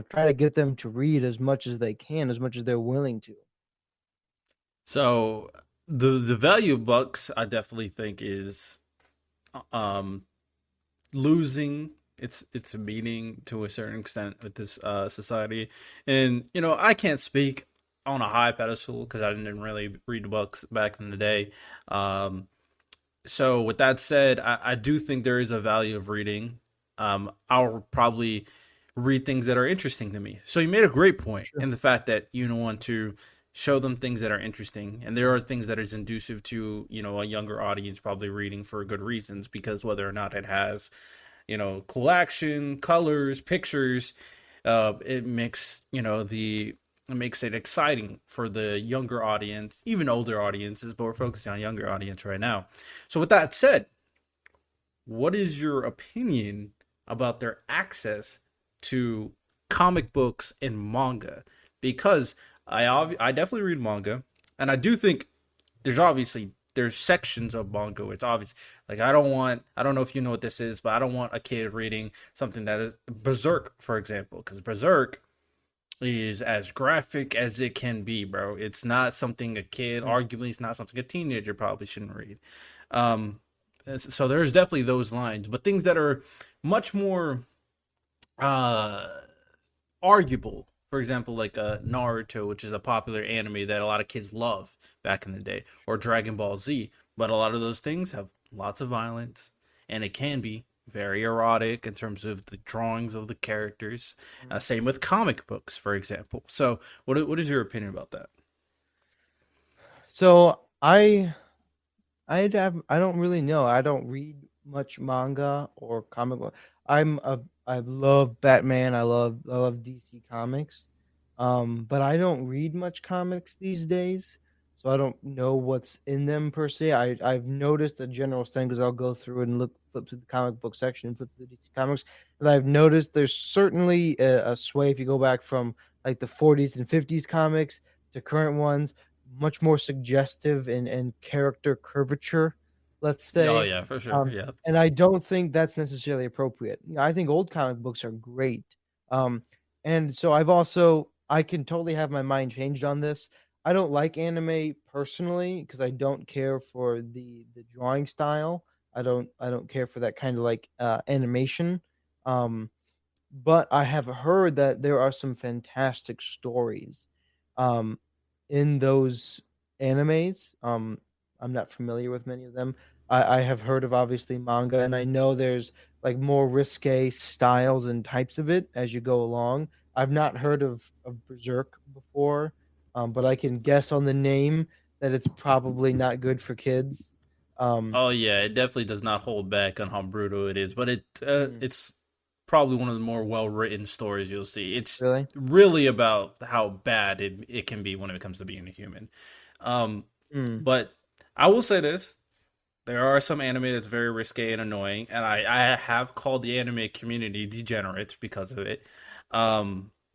S2: try to get them to read as much as they can, as much as they're willing to.
S1: So, the value of books, I definitely think is um, losing its meaning to a certain extent with this society. And I can't speak on a high pedestal because I didn't really read books back in the day. Um, so with that said, I do think there is a value of reading. I'll probably read things that are interesting to me. So you made a great point
S2: Sure.
S1: in the fact that you want to show them things that are interesting, and there are things that is inducive to a younger audience probably reading for good reasons because whether or not it has cool action, colors, pictures, it makes it makes it exciting for the younger audience, even older audiences, but we're focusing on younger audience right now. So with that said, what is your opinion about their access to comic books and manga? Because I definitely read manga, and I do think there's sections of manga. It's obvious. Like I don't know if you know what this is, but I don't want a kid reading something that is Berserk, for example, because Berserk is as graphic as it can be, bro. It's not something a kid,
S2: Mhm.
S1: arguably, it's not something a teenager probably shouldn't read. Um, so there's definitely those lines, but things that are much more uh arguable. For example, like Naruto, which is a popular anime that a lot of kids love back in the day, or Dragon Ball Z. But a lot of those things have lots of violence, and it can be very erotic in terms of the drawings of the characters. Same with comic books, for example. So, what is your opinion about that?
S2: So I don't really know. I don't read much manga or comic book. I love Batman. I love DC Comics. But I don't read much comics these days, so I don't know what's in them per se. I've noticed a general thing because I'll go through and flip through the comic book section and flip through the DC Comics, and I've noticed there's certainly a sway if you go back from like the 40s and 50s comics to current ones, much more suggestive and character curvature let's
S1: Oh
S2: say.
S1: yeah, for sure.
S2: Um,
S1: Yeah.
S2: and I don't think that's necessarily appropriate. I think old comic books are great. Um, and so I can totally have my mind changed on this. I don't like anime personally because I don't care for the drawing style. I don't care for that kind of like animation. Um, but I have heard that there are some fantastic stories um, in those animes. I'm not familiar with many of them. I have heard of obviously manga, and I know there's like more risque styles and types of it as you go along. I've not heard of Berserk before, but I can guess on the name that it's probably not good for kids. Um,
S1: Oh yeah, it definitely does not hold back on how brutal it is, but
S2: mm,
S1: it's probably one of the more well written stories you'll see. It's
S2: really?
S1: really about how bad it can be when it comes to being a human. Um,
S2: Mm,
S1: but I will say this: there are some anime that's very risque and annoying, and I have called the anime community degenerate because of it.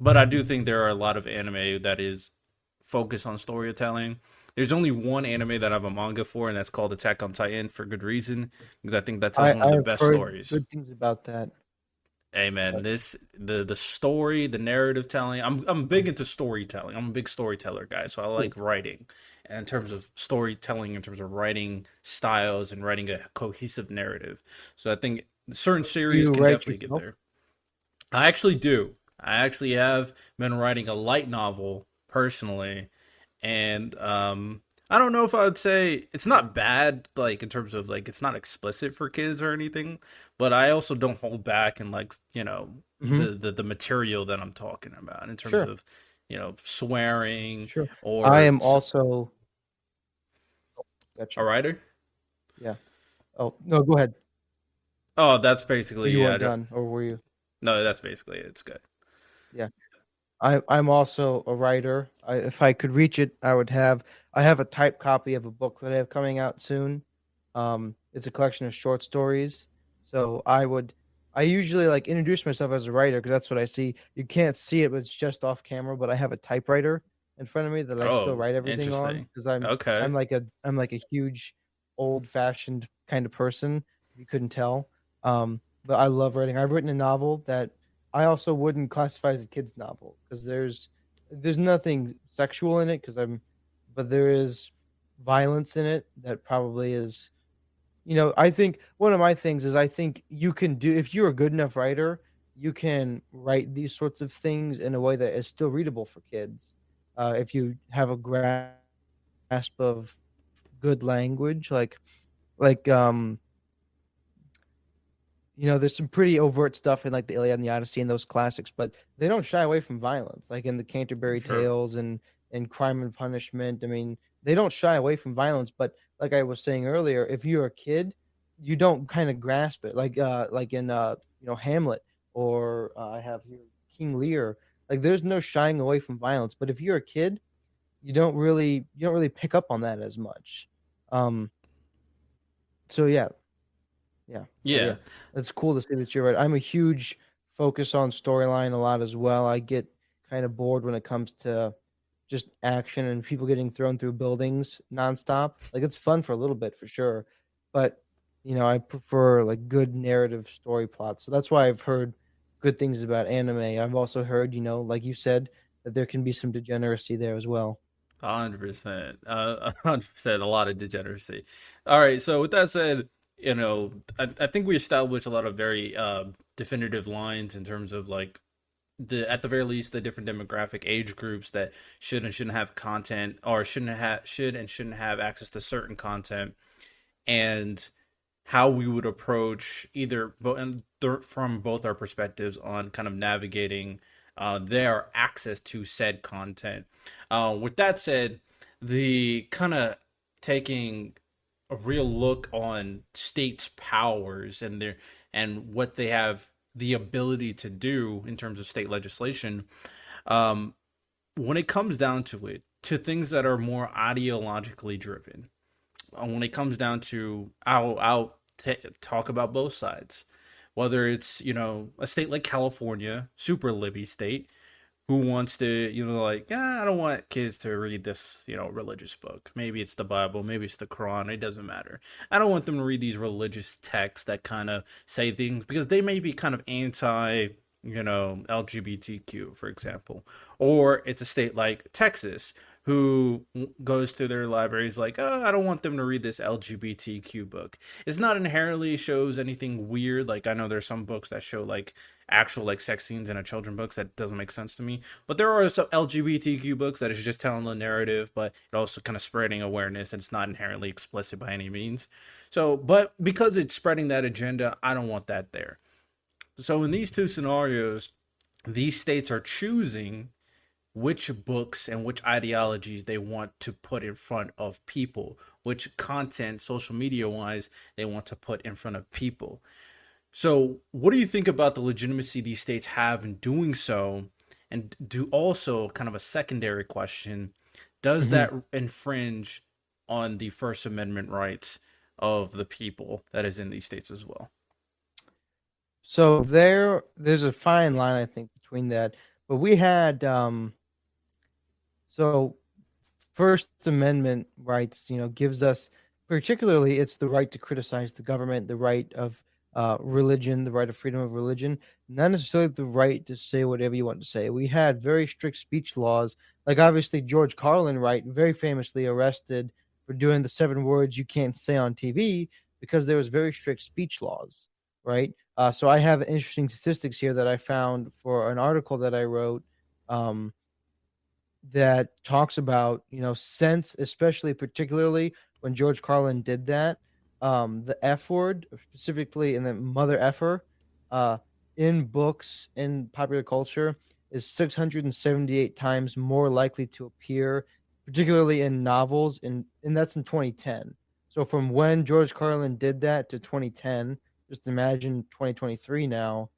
S1: But I do think there are a lot of anime that is focused on storytelling. There's only one anime that I have a manga for, and that's called Attack on Titan for good reason, because I think that tells one of the
S2: I've
S1: best
S2: heard
S1: stories.
S2: good things about that.
S1: Hey man,
S2: But
S1: this the story, the narrative telling. I'm big into storytelling. I'm a big storyteller guy, so I
S2: cool.
S1: like writing. And in terms of storytelling, in terms of writing styles and writing a cohesive narrative. So I think certain
S2: Do
S1: series
S2: you
S1: can
S2: write
S1: definitely get
S2: yourself?
S1: there. I actually do. I actually have been writing a light novel personally, and I don't know if I would say it's not bad, like in terms of like it's not explicit for kids or anything, but I also don't hold back in like
S2: Hmm.
S1: the material that I'm talking about in terms
S2: Sure,
S1: of swearing
S2: sure. I
S1: or
S2: am also
S1: a
S2: gotcha.
S1: writer.
S2: Yeah. Oh, no, go ahead.
S1: Oh, that's
S2: Or
S1: basically
S2: you
S1: yeah.
S2: weren't done, or were you?
S1: No, that's basically it. It's good.
S2: Yeah. I'm also a writer. If I could reach it, I have a typed copy of a book that I have coming out soon. It's a collection of short stories. So I usually like introduce myself as a writer because that's what I see. You can't see it, but it's just off camera. But I have a typewriter in front of me that I still
S1: Oh,
S2: write everything on
S1: interesting.
S2: because
S1: Okay.
S2: I'm like a huge old fashioned kind of person. If you couldn't tell. But I love writing. I've written a novel that I also wouldn't classify as a kid's novel because there's nothing sexual in it but there is violence in it that probably is. I think one of my things is I think you can do if you're a good enough writer, you can write these sorts of things in a way that is still readable for kids. If you have a grasp of good language, like there's some pretty overt stuff in like the Iliad and the Odyssey and those classics, but they don't shy away from violence, like in the
S1: For
S2: Canterbury
S1: sure.
S2: Tales and Crime and Punishment. I mean, they don't shy away from violence, but like I was saying earlier, if you're a kid, you don't kind of grasp it, like in Hamlet or I have here King Lear. Like, there's no shying away from violence, but if you're a kid, you don't really pick up on that as much. Um, so yeah, yeah, but yeah,
S1: Yeah.
S2: it's cool to see that you're right. I'm a huge focus on storyline a lot as well. I get kind of bored when it comes to just action and people getting thrown through buildings nonstop. Like, it's fun for a little bit for sure, but I prefer like good narrative story plots. So that's why I've heard good things about anime. I've also heard, like you said, that there can be some degeneracy there as well.
S1: 100%. 100%. A lot of degeneracy. All right. So with that said, I think we established a lot of very definitive lines in terms of like the at the very least the different demographic age groups that should and shouldn't have content or should and shouldn't have access to certain content and how we would approach either from both our perspectives on kind of navigating their access to said content. With that said, the kind of taking a real look on states' powers and what they have the ability to do in terms of state legislation. Um, when it comes down to it, to things that are more ideologically driven, when it comes down to talk about both sides, whether it's a state like California, super libby state, who wants to, like, I don't want kids to read this, religious book. Maybe it's the Bible, maybe it's the Quran, it doesn't matter. I don't want them to read these religious texts that kind of say things because they may be kind of anti, LGBTQ, for example. Or it's a state like Texas who goes to their libraries like, oh, I don't want them to read this LGBTQ book. It's not inherently shows anything weird. Like, I know there's some books that show like actual like sex scenes in a children books that doesn't make sense to me. But there are some LGBTQ books that is just telling the narrative, but it also kind of spreading awareness and it's not inherently explicit by any means. So, but because it's spreading that agenda, I don't want that there. So in these two scenarios, these states are choosing which books and which ideologies they want to put in front of people, which content, social media wise, they want to put in front of people. So, what do you think about the legitimacy these states have in doing so? And do also kind of a secondary question, does
S2: Hmm.
S1: that infringe on the First Amendment rights of the people that is in these states as well?
S2: So there's a fine line, I think, between that. But we had so First Amendment rights, gives us, particularly, it's the right to criticize the government, the right of religion, the right of freedom of religion, not necessarily the right to say whatever you want to say. We had very strict speech laws, like obviously George Carlin, right, very famously arrested for doing the 7 words you can't say on TV because there was very strict speech laws, right? So I have interesting statistics here that I found for an article that I wrote. Um, that talks about, since, especially particularly when George Carlin did that, the F word specifically and the mother effer uh, in books in popular culture is 678 times more likely to appear, particularly in novels, and that's in 2010. So from when George Carlin did that to 2010, just imagine 2023 now,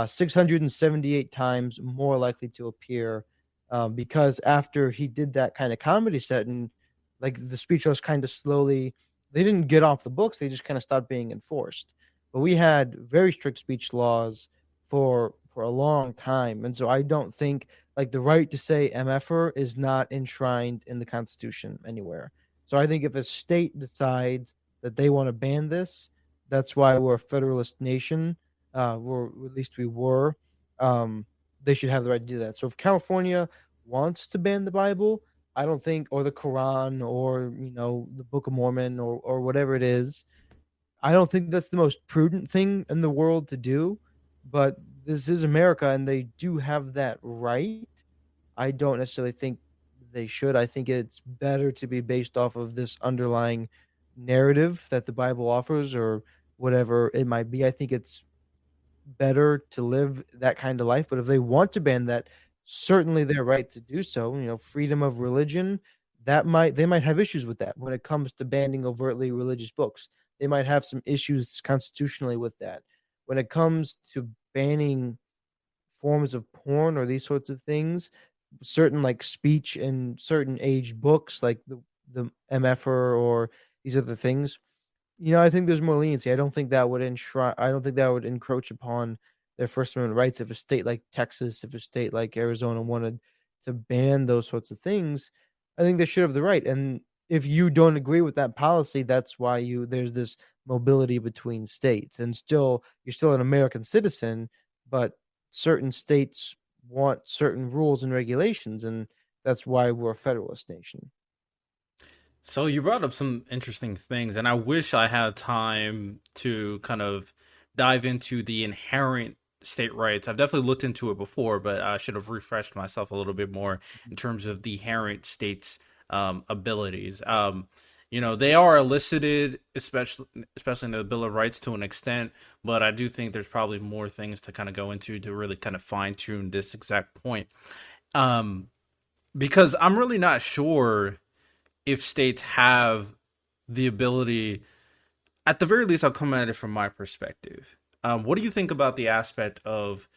S2: 678 times more likely to appear, because after he did that kind of comedy set, and like the speech was kind of slowly, they didn't get off the books, they just kind of stopped being enforced. But we had very strict speech laws for a long time, and so I don't think, like, the right to say mf'er is not enshrined in the Constitution anywhere. So I think if a state decides that they want to ban this, that's why we're a federalist nation. We're, at least we were. Um, they should have the right to do that. So if California wants to ban the Bible, I don't think, or the Quran, or the Book of Mormon, or whatever it is, I don't think that's the most prudent thing in the world to do. But this is America, and they do have that right. I don't necessarily think they should. I think it's better to be based off of this underlying narrative that the Bible offers, or whatever it might be. I think it's better to live that kind of life. But if they want to ban that, certainly their right to do so. Freedom of religion. They might have issues with that when it comes to banning overtly religious books. They might have some issues constitutionally with that. When it comes to banning forms of porn or these sorts of things, certain like speech in certain age books, like the MFR or these other things, I think there's more leniency. I don't think that would enshrine. I don't think that would encroach upon their First Amendment rights. If a state like Texas, if a state like Arizona wanted to ban those sorts of things, I think they should have the right. And if you don't agree with that policy, that's why there's this mobility between states. And still, you're still an American citizen, but certain states want certain rules and regulations, and that's why we're a federalist nation.
S1: So you brought up some interesting things, and I wish I had time to kind of dive into the inherent state rights. I've definitely looked into it before, but I should have refreshed myself a little bit more in terms of the inherent states' abilities. They are elicited, especially in the Bill of Rights to an extent, but I do think there's probably more things to kind of go into to really kind of fine tune this exact point. Um, because I'm really not sure if states have the ability, at the very least, I'll come at it from my perspective. What do you think about the aspect of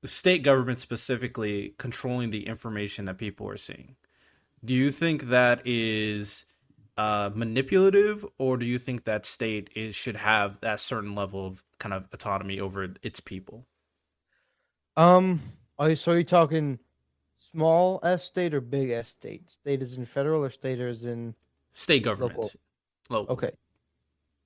S1: the state government specifically controlling the information that people are seeing? Do you think that is manipulative, or do you think that should have that certain level of kind of autonomy over its people?
S2: So are you talking small S state or big S state? State is in federal or state is in
S1: State
S2: local?
S1: governments, local.
S2: Okay.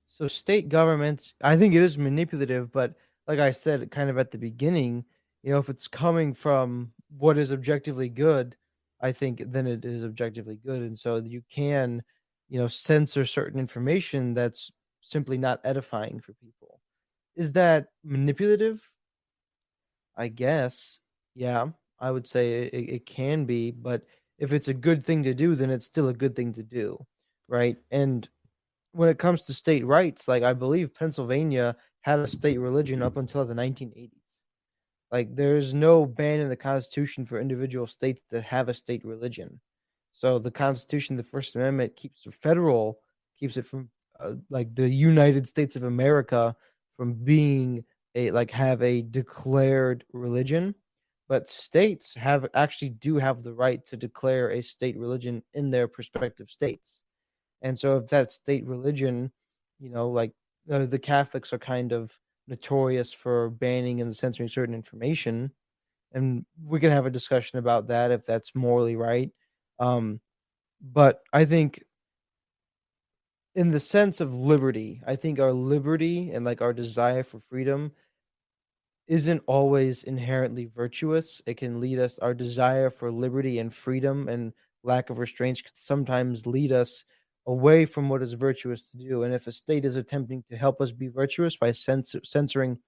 S2: So state governments, I think it is manipulative, but like I said, kind of at the beginning, if it's coming from what is objectively good, I think then it is objectively good. And so you can, censor certain information that's simply not edifying for people. Is that manipulative? I guess. Yeah, I would say it can be, but if it's a good thing to do, then it's still a good thing to do, right? And when it comes to state rights, like I believe Pennsylvania had a state religion up until the 1980s. Like there's no ban in the Constitution for individual states that have a state religion. So the Constitution, the First Amendment keeps the federal keeps it from like the United States of America from being a like have a declared religion, but states have actually do have the right to declare a state religion in their prospective states. And so if that state religion, like the Catholics are kind of notorious for banning and censoring certain information, and we can have a discussion about that if that's morally right. Um, but I think in the sense of liberty, I think our liberty and like our desire for freedom isn't always inherently virtuous. It can lead us, our desire for liberty and freedom and lack of restraints could sometimes lead us away from what is virtuous to do. And if a state is attempting to help us be virtuous by censoring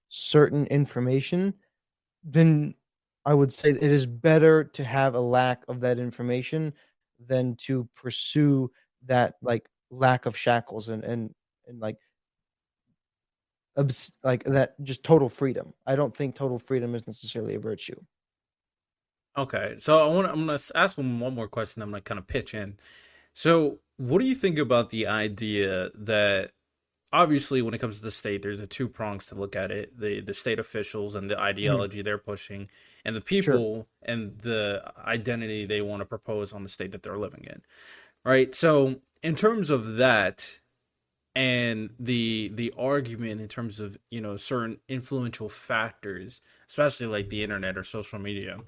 S2: certain information, then I would say it is better to have a lack of that information than to pursue that like lack of shackles and like that just total freedom. I don't think total freedom is necessarily a virtue.
S1: Okay, so I'm gonna ask one more question. I'm gonna kind of pitch in. So, what do you think about the idea that obviously when it comes to the state, there's the two prongs to look at it: the state officials and the
S2: Mhm.
S1: ideology they're pushing, and the
S2: Sure.
S1: people and the identity they want to propose on the state that they're living in. Right. So, in terms of that, and the argument in terms of certain influential factors, especially like the internet or social media,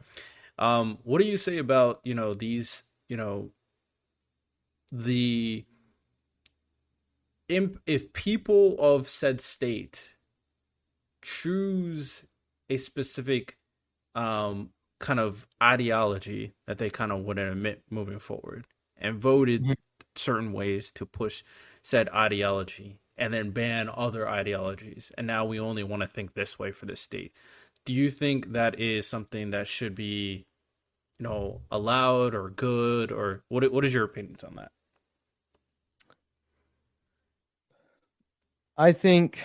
S1: what do you say about these the if people of said state choose a specific kind of ideology that they kind of wouldn't admit moving forward and voted
S2: Mhm.
S1: certain ways to push said ideology and then ban other ideologies, and now we only want to think this way for the state, do you think that is something that should be allowed or good, or what is your opinions on that?
S2: I think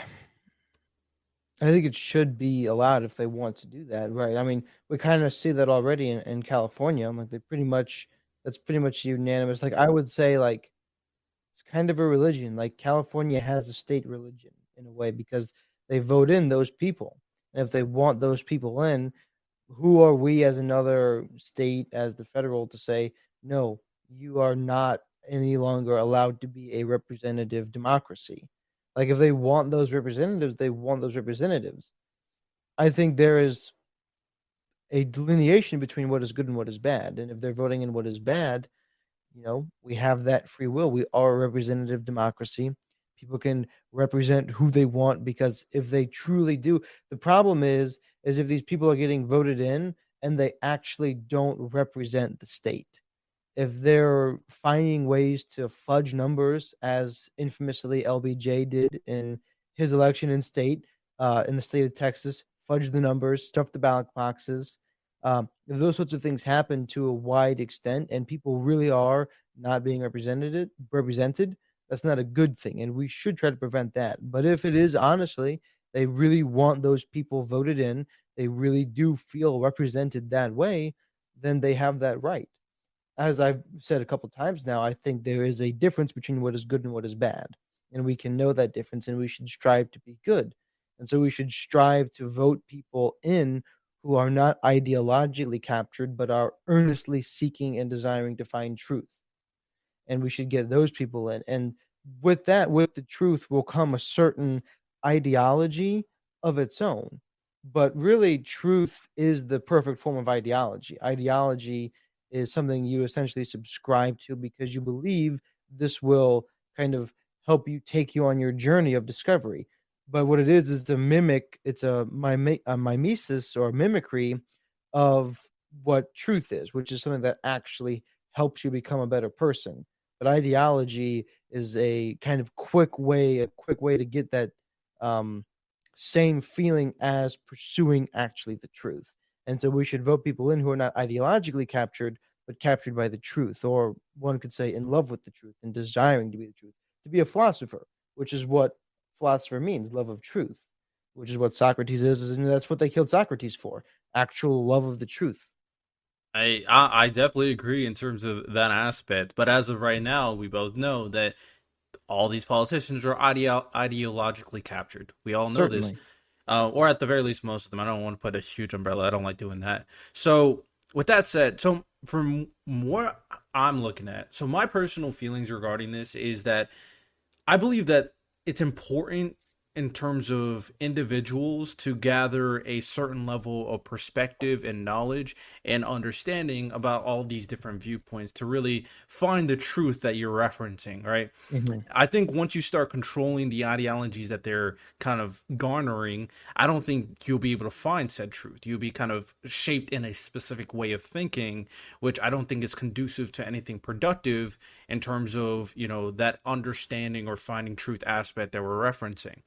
S2: I think it should be allowed if they want to do that, right? I mean, we kind of see that already in California. Like they pretty much that's pretty much unanimous. Like I would say like it's kind of a religion. Like California has a state religion in a way because they vote in those people. And if they want those people in, who are we as another state, as the federal, to say, no, you are not any longer allowed to be a representative democracy? Like, if they want those representatives, they want those representatives. I think there is a delineation between what is good and what is bad. And if they're voting in what is bad, we have that free will. We are a representative democracy. People can represent who they want because if they truly do, the problem is if these people are getting voted in and they actually don't represent the state, if they're finding ways to fudge numbers, as infamously LBJ did in his election in the state of Texas, fudge the numbers, stuff the ballot boxes. If those sorts of things happen to a wide extent, and people really are not being represented, that's not a good thing, and we should try to prevent that. But if it is honestly, they really want those people voted in, they really do feel represented that way, then they have that right. As I've said a couple times now, I think there is a difference between what is good and what is bad. And we can know that difference and we should strive to be good. And so we should strive to vote people in who are not ideologically captured, but are earnestly seeking and desiring to find truth. And we should get those people in. And with that, with the truth will come a certain ideology of its own. But really, truth is the perfect form of ideology. Ideology is something you essentially subscribe to because you believe this will kind of help you take you on your journey of discovery. But what it is a mimic, it's a mimesis or mimicry of what truth is, which is something that actually helps you become a better person. But ideology is a kind of quick way to get that um, same feeling as pursuing actually the truth. And so we should vote people in who are not ideologically captured, but captured by the truth, or one could say in love with the truth and desiring to be the truth, to be a philosopher, which is what philosopher means, love of truth, which is what Socrates is, and that's what they killed Socrates for, actual love of the truth.
S1: I definitely agree in terms of that aspect, but as of right now, we both know that all these politicians are ideologically captured. We all know this,
S2: Certainly.
S1: or at the very least, most of them. I don't want to put a huge umbrella. I don't like doing that. So, with that said, so from what I'm looking at, so my personal feelings regarding this is that I believe that it's important in terms of individuals to gather a certain level of perspective and knowledge and understanding about all these different viewpoints to really find the truth that you're referencing, right?
S2: Mhm.
S1: I think once you start controlling the ideologies that they're kind of garnering, I don't think you'll be able to find said truth. You'll be kind of shaped in a specific way of thinking, which I don't think is conducive to anything productive in terms of, that understanding or finding truth aspect that we're referencing.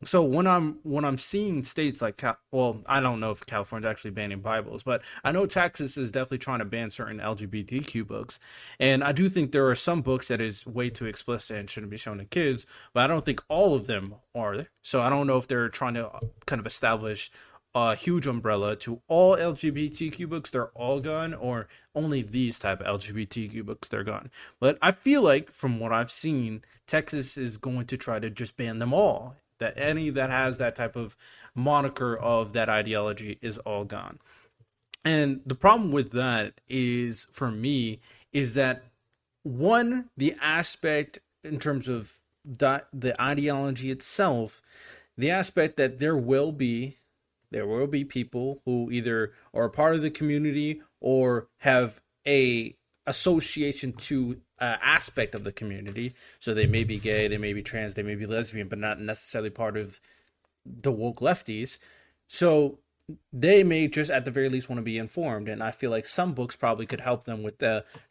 S1: So when I'm seeing states like well, I don't know if California's actually banning Bibles, but I know Texas is definitely trying to ban certain LGBTQ books, and I do think there are some books that is way too explicit and shouldn't be shown to kids, but I don't think all of them are. So I don't know if they're trying to kind of establish a huge umbrella to all LGBTQ books, they're all gone, or only these type of LGBTQ books, they're gone. But I feel like from what I've seen, Texas is going to try to just ban them all. That any that has that type of moniker of that ideology is all gone. And the problem with that is, for me, is that one, the aspect in terms of the ideology itself, the aspect that there will be people who either are a part of the community or have a association to aspect of the community. So they may be gay, they may be trans, they may be lesbian, but not necessarily part of the woke lefties. So they may just at the very least want to be informed, and I feel like some books probably could help them with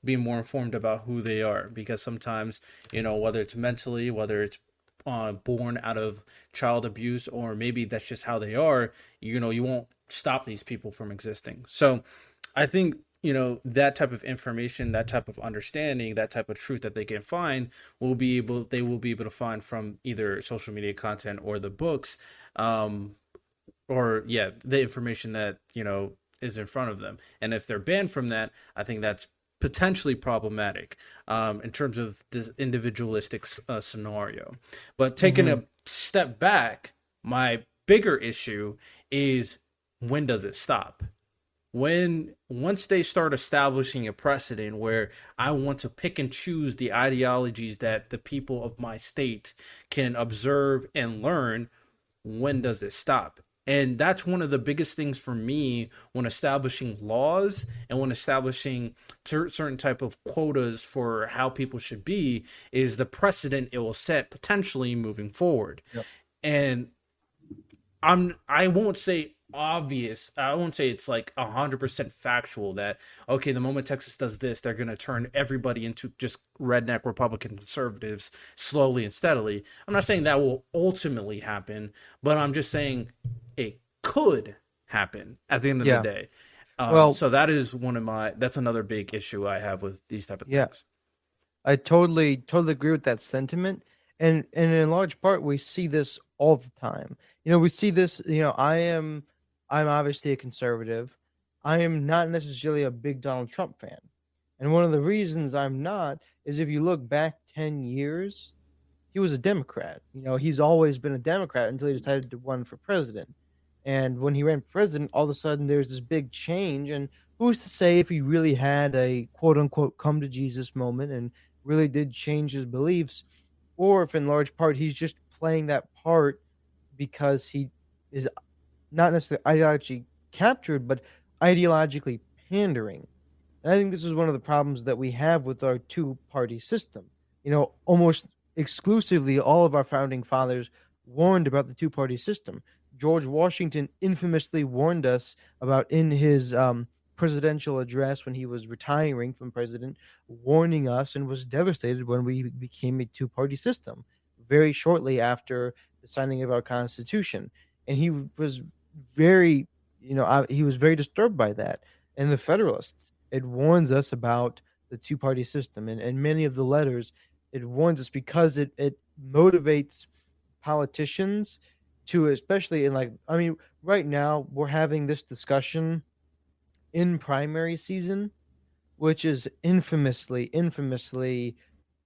S1: being more informed about who they are, because sometimes, whether it's mentally, whether it's born out of child abuse, or maybe that's just how they are, you won't stop these people from existing. So I think, that type of information, that type of understanding, that type of truth that they can find they will be able to find from either social media content or the books, um, or yeah, the information that is in front of them. And if they're banned from that, I think that's potentially problematic, in terms of this individualistic scenario. But taking
S2: Mhm.
S1: a step back, my bigger issue is, when does it stop? When once they start establishing a precedent where I want to pick and choose the ideologies that the people of my state can observe and learn, when does it stop? And that's one of the biggest things for me when establishing laws and when establishing certain type of quotas for how people should be, is the precedent it will set potentially moving forward.
S2: Yep.
S1: And I won't say obvious. I won't say it's like 100% factual that, okay, the moment Texas does this, they're gonna turn everybody into just redneck Republican conservatives slowly and steadily. I'm not saying that will ultimately happen, but I'm just saying it could happen at the end of the
S2: Yeah.
S1: day.
S2: Well,
S1: So that is that's another big issue I have with these type of
S2: yeah.
S1: things.
S2: I totally agree with that sentiment, and in large part we see this all the time. We see this. I'm obviously a conservative. I am not necessarily a big Donald Trump fan, and one of the reasons I'm not is if you look back 10 years, he was a Democrat. He's always been a Democrat until he decided to run for president. And when he ran for president, all of a sudden there's this big change. And who's to say if he really had a quote unquote come to Jesus moment and really did change his beliefs, or if in large part he's just playing that part because he is not necessarily ideologically captured, but ideologically pandering. And I think this is one of the problems that we have with our two-party system. Almost exclusively, all of our founding fathers warned about the two-party system. George Washington infamously warned us about in his presidential address when he was retiring from president, warning us and was devastated when we became a two-party system very shortly after the signing of our Constitution. And he was very, he was very disturbed by that. And the Federalists, it warns us about the two-party system, and many of the letters, it warns us because it motivates politicians to, especially in, like, I mean, right now we're having this discussion in primary season, which is infamously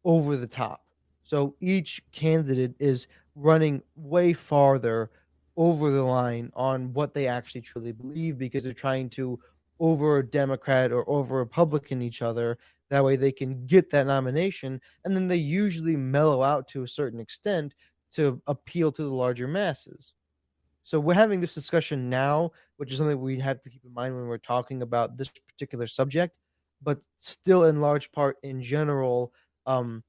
S2: over the top. So each candidate is running way farther over the line on what they actually truly believe because they're trying to over Democrat or over Republican each other. That way they can get that nomination. And then they usually mellow out to a certain extent to appeal to the larger masses. So we're having this discussion now, which is something we have to keep in mind when we're talking about this particular subject. But still, in large part, in general, um,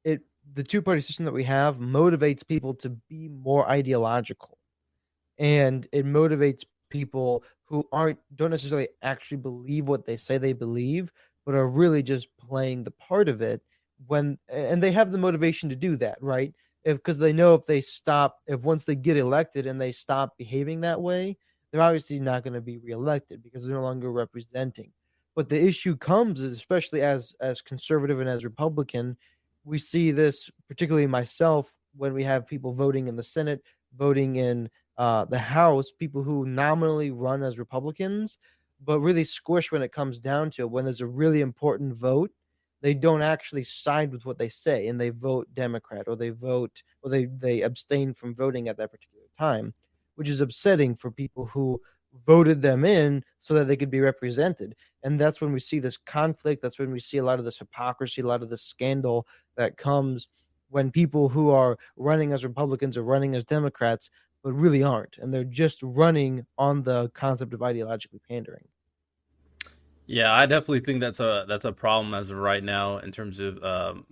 S2: it the two-party system that we have motivates people to be more ideological, and it motivates people who don't necessarily actually believe what they say they believe, but are really just playing the part of it. And they have the motivation to do that, right? If Because they know if once they get elected and they stop behaving that way, they're obviously not going to be reelected because they're no longer representing. But the issue comes, especially as conservative and as Republican, we see this particularly myself when we have people voting in the Senate, voting in the House, people who nominally run as Republicans, but really squish when it comes down to it. When there's a really important vote, they don't actually side with what they say and they vote Democrat, or they abstain from voting at that particular time, which is upsetting for people who voted them in so that they could be represented. And that's when we see this conflict. That's when we see a lot of this hypocrisy, a lot of this scandal that comes when people who are running as Republicans are running as Democrats, but really aren't. And they're just running on the concept of ideologically pandering.
S1: Yeah, I definitely think that's a problem as of right now in terms of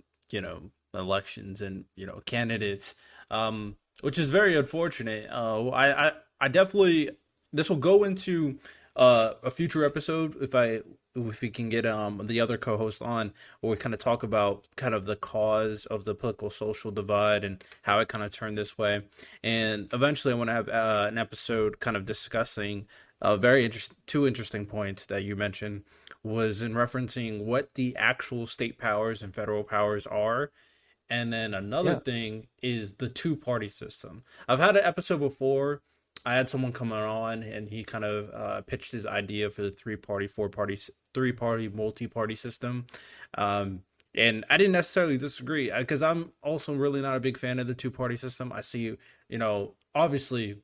S1: elections and candidates, which is very unfortunate. I definitely this will go into a future episode if we can get the other co-host on, where we kind of talk about kind of the cause of the political social divide and how it kind of turned this way. And eventually I want to have an episode kind of discussing two interesting points that you mentioned, was in referencing what the actual state powers and federal powers are. And then another
S2: Yeah.
S1: thing is the two-party system. I've had an episode before. I had someone come on and he kind of pitched his idea for the three-party, three-party, multi-party system. Um, and I didn't necessarily disagree because I'm also really not a big fan of the two-party system. I see, obviously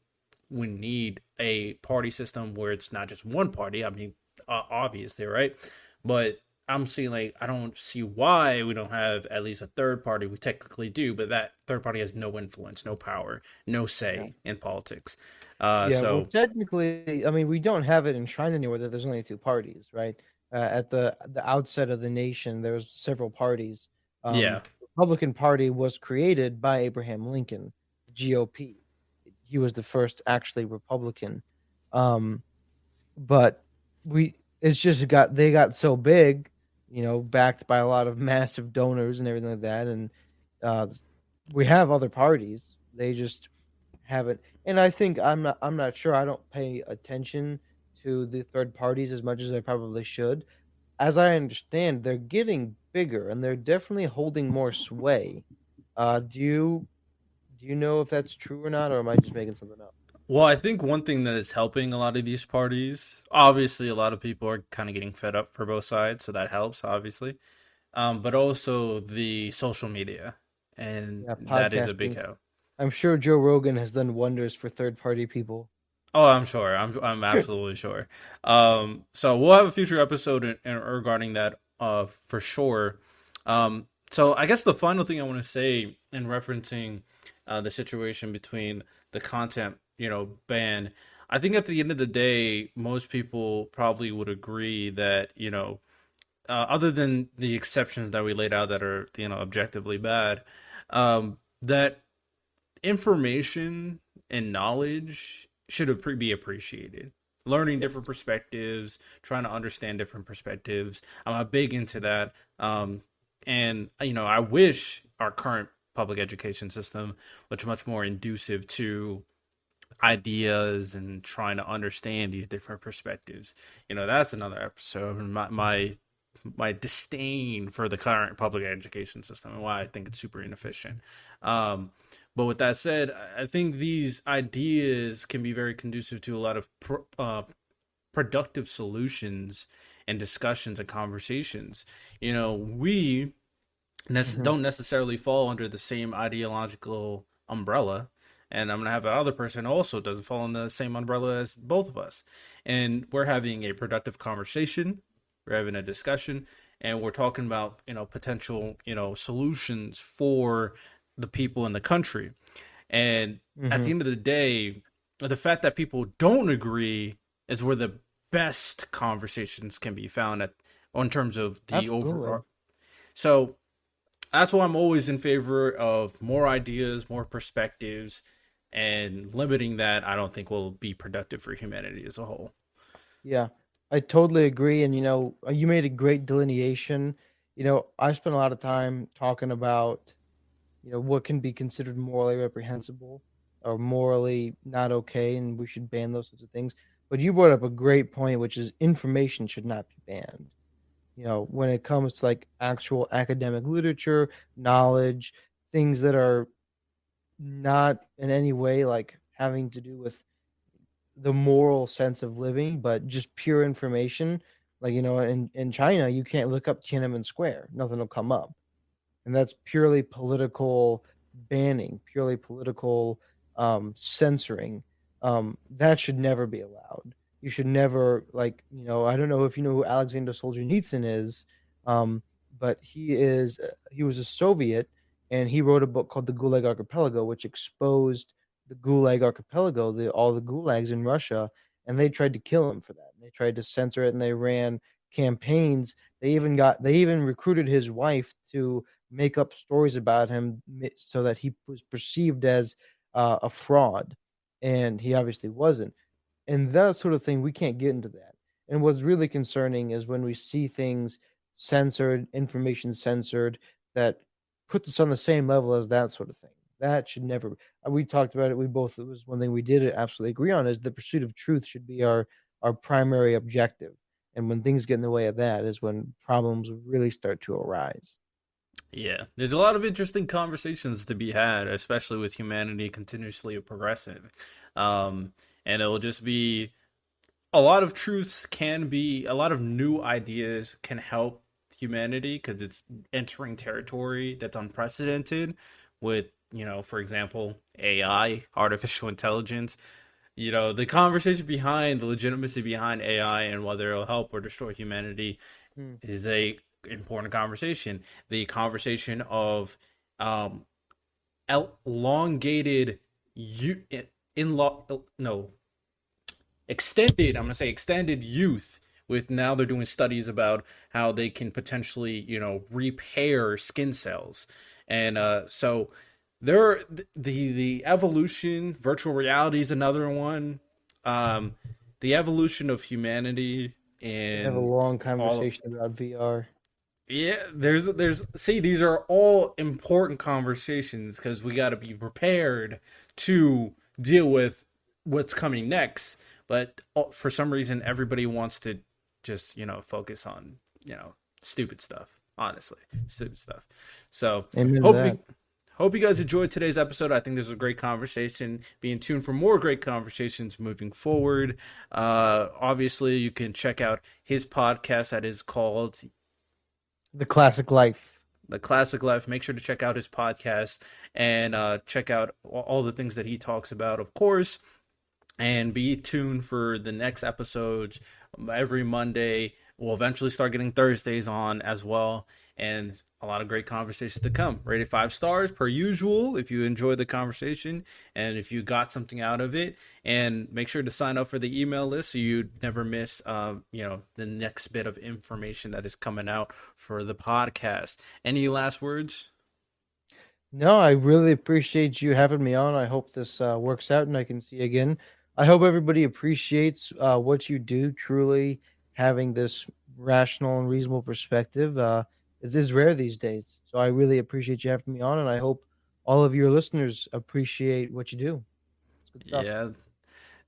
S1: we need a party system where it's not just one party. I mean, obviously, right? But I'm seeing, like, I don't see why we don't have at least a third party. We technically do, but that third party has no influence, no power, no
S2: Yeah.
S1: say in politics.
S2: Yeah, well,
S1: So
S2: technically, I mean, we don't have it enshrined anywhere that there's only two parties, right? At the outset of the nation, there's several parties.
S1: yeah,
S2: Republican Party was created by Abraham Lincoln, GOP. He was the first actually Republican. Um, but it's just they got so big, backed by a lot of massive donors and everything like that, and uh, we have other parties. They just haven't. And I think I'm not sure. I don't pay attention to the third parties as much as I probably should. As I understand, they're getting bigger and they're definitely holding more sway. Do you know if that's true or not, or am I just making something up?
S1: well, I think one thing that is helping a lot of these parties, obviously, a lot of people are kind of getting fed up for both sides, so that helps, obviously. But also the social media, and
S2: Yeah,
S1: that is a big
S2: podcasting.
S1: help.
S2: I'm sure Joe Rogan has done wonders for third party people.
S1: Oh, I'm sure. I'm absolutely sure. So we'll have a future episode regarding that, for sure. So I guess the final thing I want to say in referencing the situation between the content, ban. I think at the end of the day, most people probably would agree that, other than the exceptions that we laid out that are, objectively bad, that information and knowledge should be appreciated. Learning
S2: Yes.
S1: different perspectives, trying to understand different perspectives. I'm big into that. And, I wish our current public education system was much more inducive to ideas and trying to understand these different perspectives. That's another episode. My disdain for the current public education system and why I think it's super inefficient. Um, but with that said, I think these ideas can be very conducive to a lot of productive solutions and discussions and conversations. We
S2: Hmm.
S1: don't necessarily fall under the same ideological umbrella. And I'm going to have another person who also doesn't fall under the same umbrella as both of us. And we're having a productive conversation. We're having a discussion. And we're talking about, potential, solutions for the people in the country. And at
S2: Hmm.
S1: the end of the day, the fact that people don't agree is where the best conversations can be found at, in terms of the
S2: Absolutely.
S1: overall. So that's why I'm always in favor of more ideas, more perspectives, and limiting that. I don't think will be productive for humanity as a whole.
S2: Yeah, I totally agree. And you made a great delineation. I spent a lot of time talking about what can be considered morally reprehensible or morally not okay, and we should ban those sorts of things. But you brought up a great point, which is information should not be banned. When it comes to like actual academic literature, knowledge, things that are not in any way like having to do with the moral sense of living, but just pure information. Like, in China, you can't look up Tiananmen Square, nothing will come up. And that's purely political banning, purely political censoring. That should never be allowed. You should never, like, I don't know if you know who Alexander Solzhenitsyn is, um, but he was a Soviet, and he wrote a book called The Gulag Archipelago, which exposed the Gulag Archipelago, all the gulags in Russia, and they tried to kill him for that. They tried to censor it, and they ran campaigns. They even recruited his wife to make up stories about him so that he was perceived as a fraud, and he obviously wasn't. And that sort of thing, we can't get into that. And what's really concerning is when we see things censored, information censored, that puts us on the same level as that sort of thing. That should never. We talked about it. We both. It was one thing we did absolutely agree on is the pursuit of truth should be our primary objective. And when things get in the way of that, is when problems really start to arise.
S1: Yeah, there's a lot of interesting conversations to be had, especially with humanity continuously progressing. Um, and it'll just be a lot of truths can be a lot of new ideas can help humanity because it's entering territory that's unprecedented with, for example, AI, artificial intelligence. The conversation behind the legitimacy behind AI and whether it'll help or destroy humanity
S2: Hmm.
S1: is a important conversation. The conversation of um elongated you in law no extended, I'm going to say extended youth, with now they're doing studies about how they can potentially, repair skin cells. And so there the evolution, virtual reality is another one. um the evolution of humanity
S2: We have a
S1: and
S2: long
S1: all of.
S2: conversation about VR.
S1: Yeah, there's see, these are all important conversations because we got to be prepared to deal with what's coming next. But for some reason, everybody wants to just, focus on, stupid stuff. Honestly, stupid stuff. So
S2: Amen to
S1: hope
S2: that.
S1: you hope you guys enjoyed today's episode. I think this was a great conversation. Being tuned for more great conversations moving forward. Obviously, you can check out his podcast that is called
S2: The classic life.
S1: The Classic Life. Make sure to check out his podcast and check out all the things that he talks about, of course. And be tuned for the next episodes every Monday. We'll eventually start getting Thursdays on as well. and a lot of great conversations to come. Rated 5 stars per usual if you enjoyed the conversation and if you got something out of it. And make sure to sign up for the email list so you never miss, the next bit of information that is coming out for the podcast. Any last words?
S2: No, I really appreciate you having me on. I hope this works out and I can see you again. I hope everybody appreciates what you do. Truly, having this rational and reasonable perspective is rare these days. So I really appreciate you having me on, and I hope all of your listeners appreciate what you do. It's good stuff.
S1: Yeah.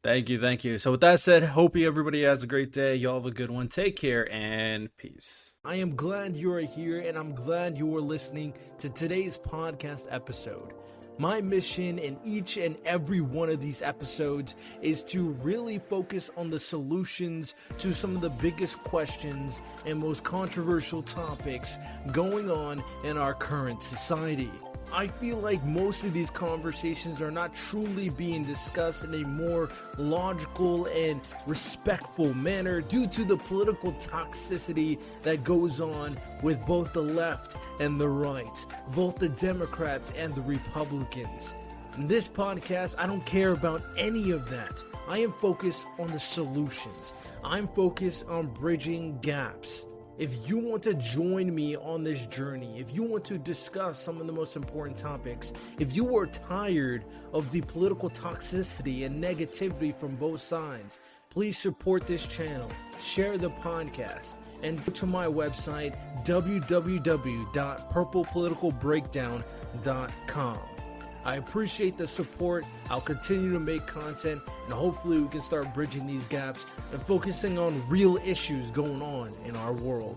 S1: Thank you. Thank you. So, with that said, hope everybody has a great day. Y'all have a good one. Take care and peace. I am glad you are here, and I'm glad you are listening to today's podcast episode. My mission in each and every one of these episodes is to really focus on the solutions to some of the biggest questions and most controversial topics going on in our current society. I feel like most of these conversations are not truly being discussed in a more logical and respectful manner due to the political toxicity that goes on with both the left and the right, both the Democrats and the Republicans. In this podcast, I don't care about any of that. I am focused on the solutions. I'm focused on bridging gaps. If you want to join me on this journey, if you want to discuss some of the most important topics, if you are tired of the political toxicity and negativity from both sides, please support this channel, share the podcast, and go to my website, www.purplepoliticalbreakdown.com. I appreciate the support. I'll continue to make content, and hopefully we can start bridging these gaps and focusing on real issues going on in our world.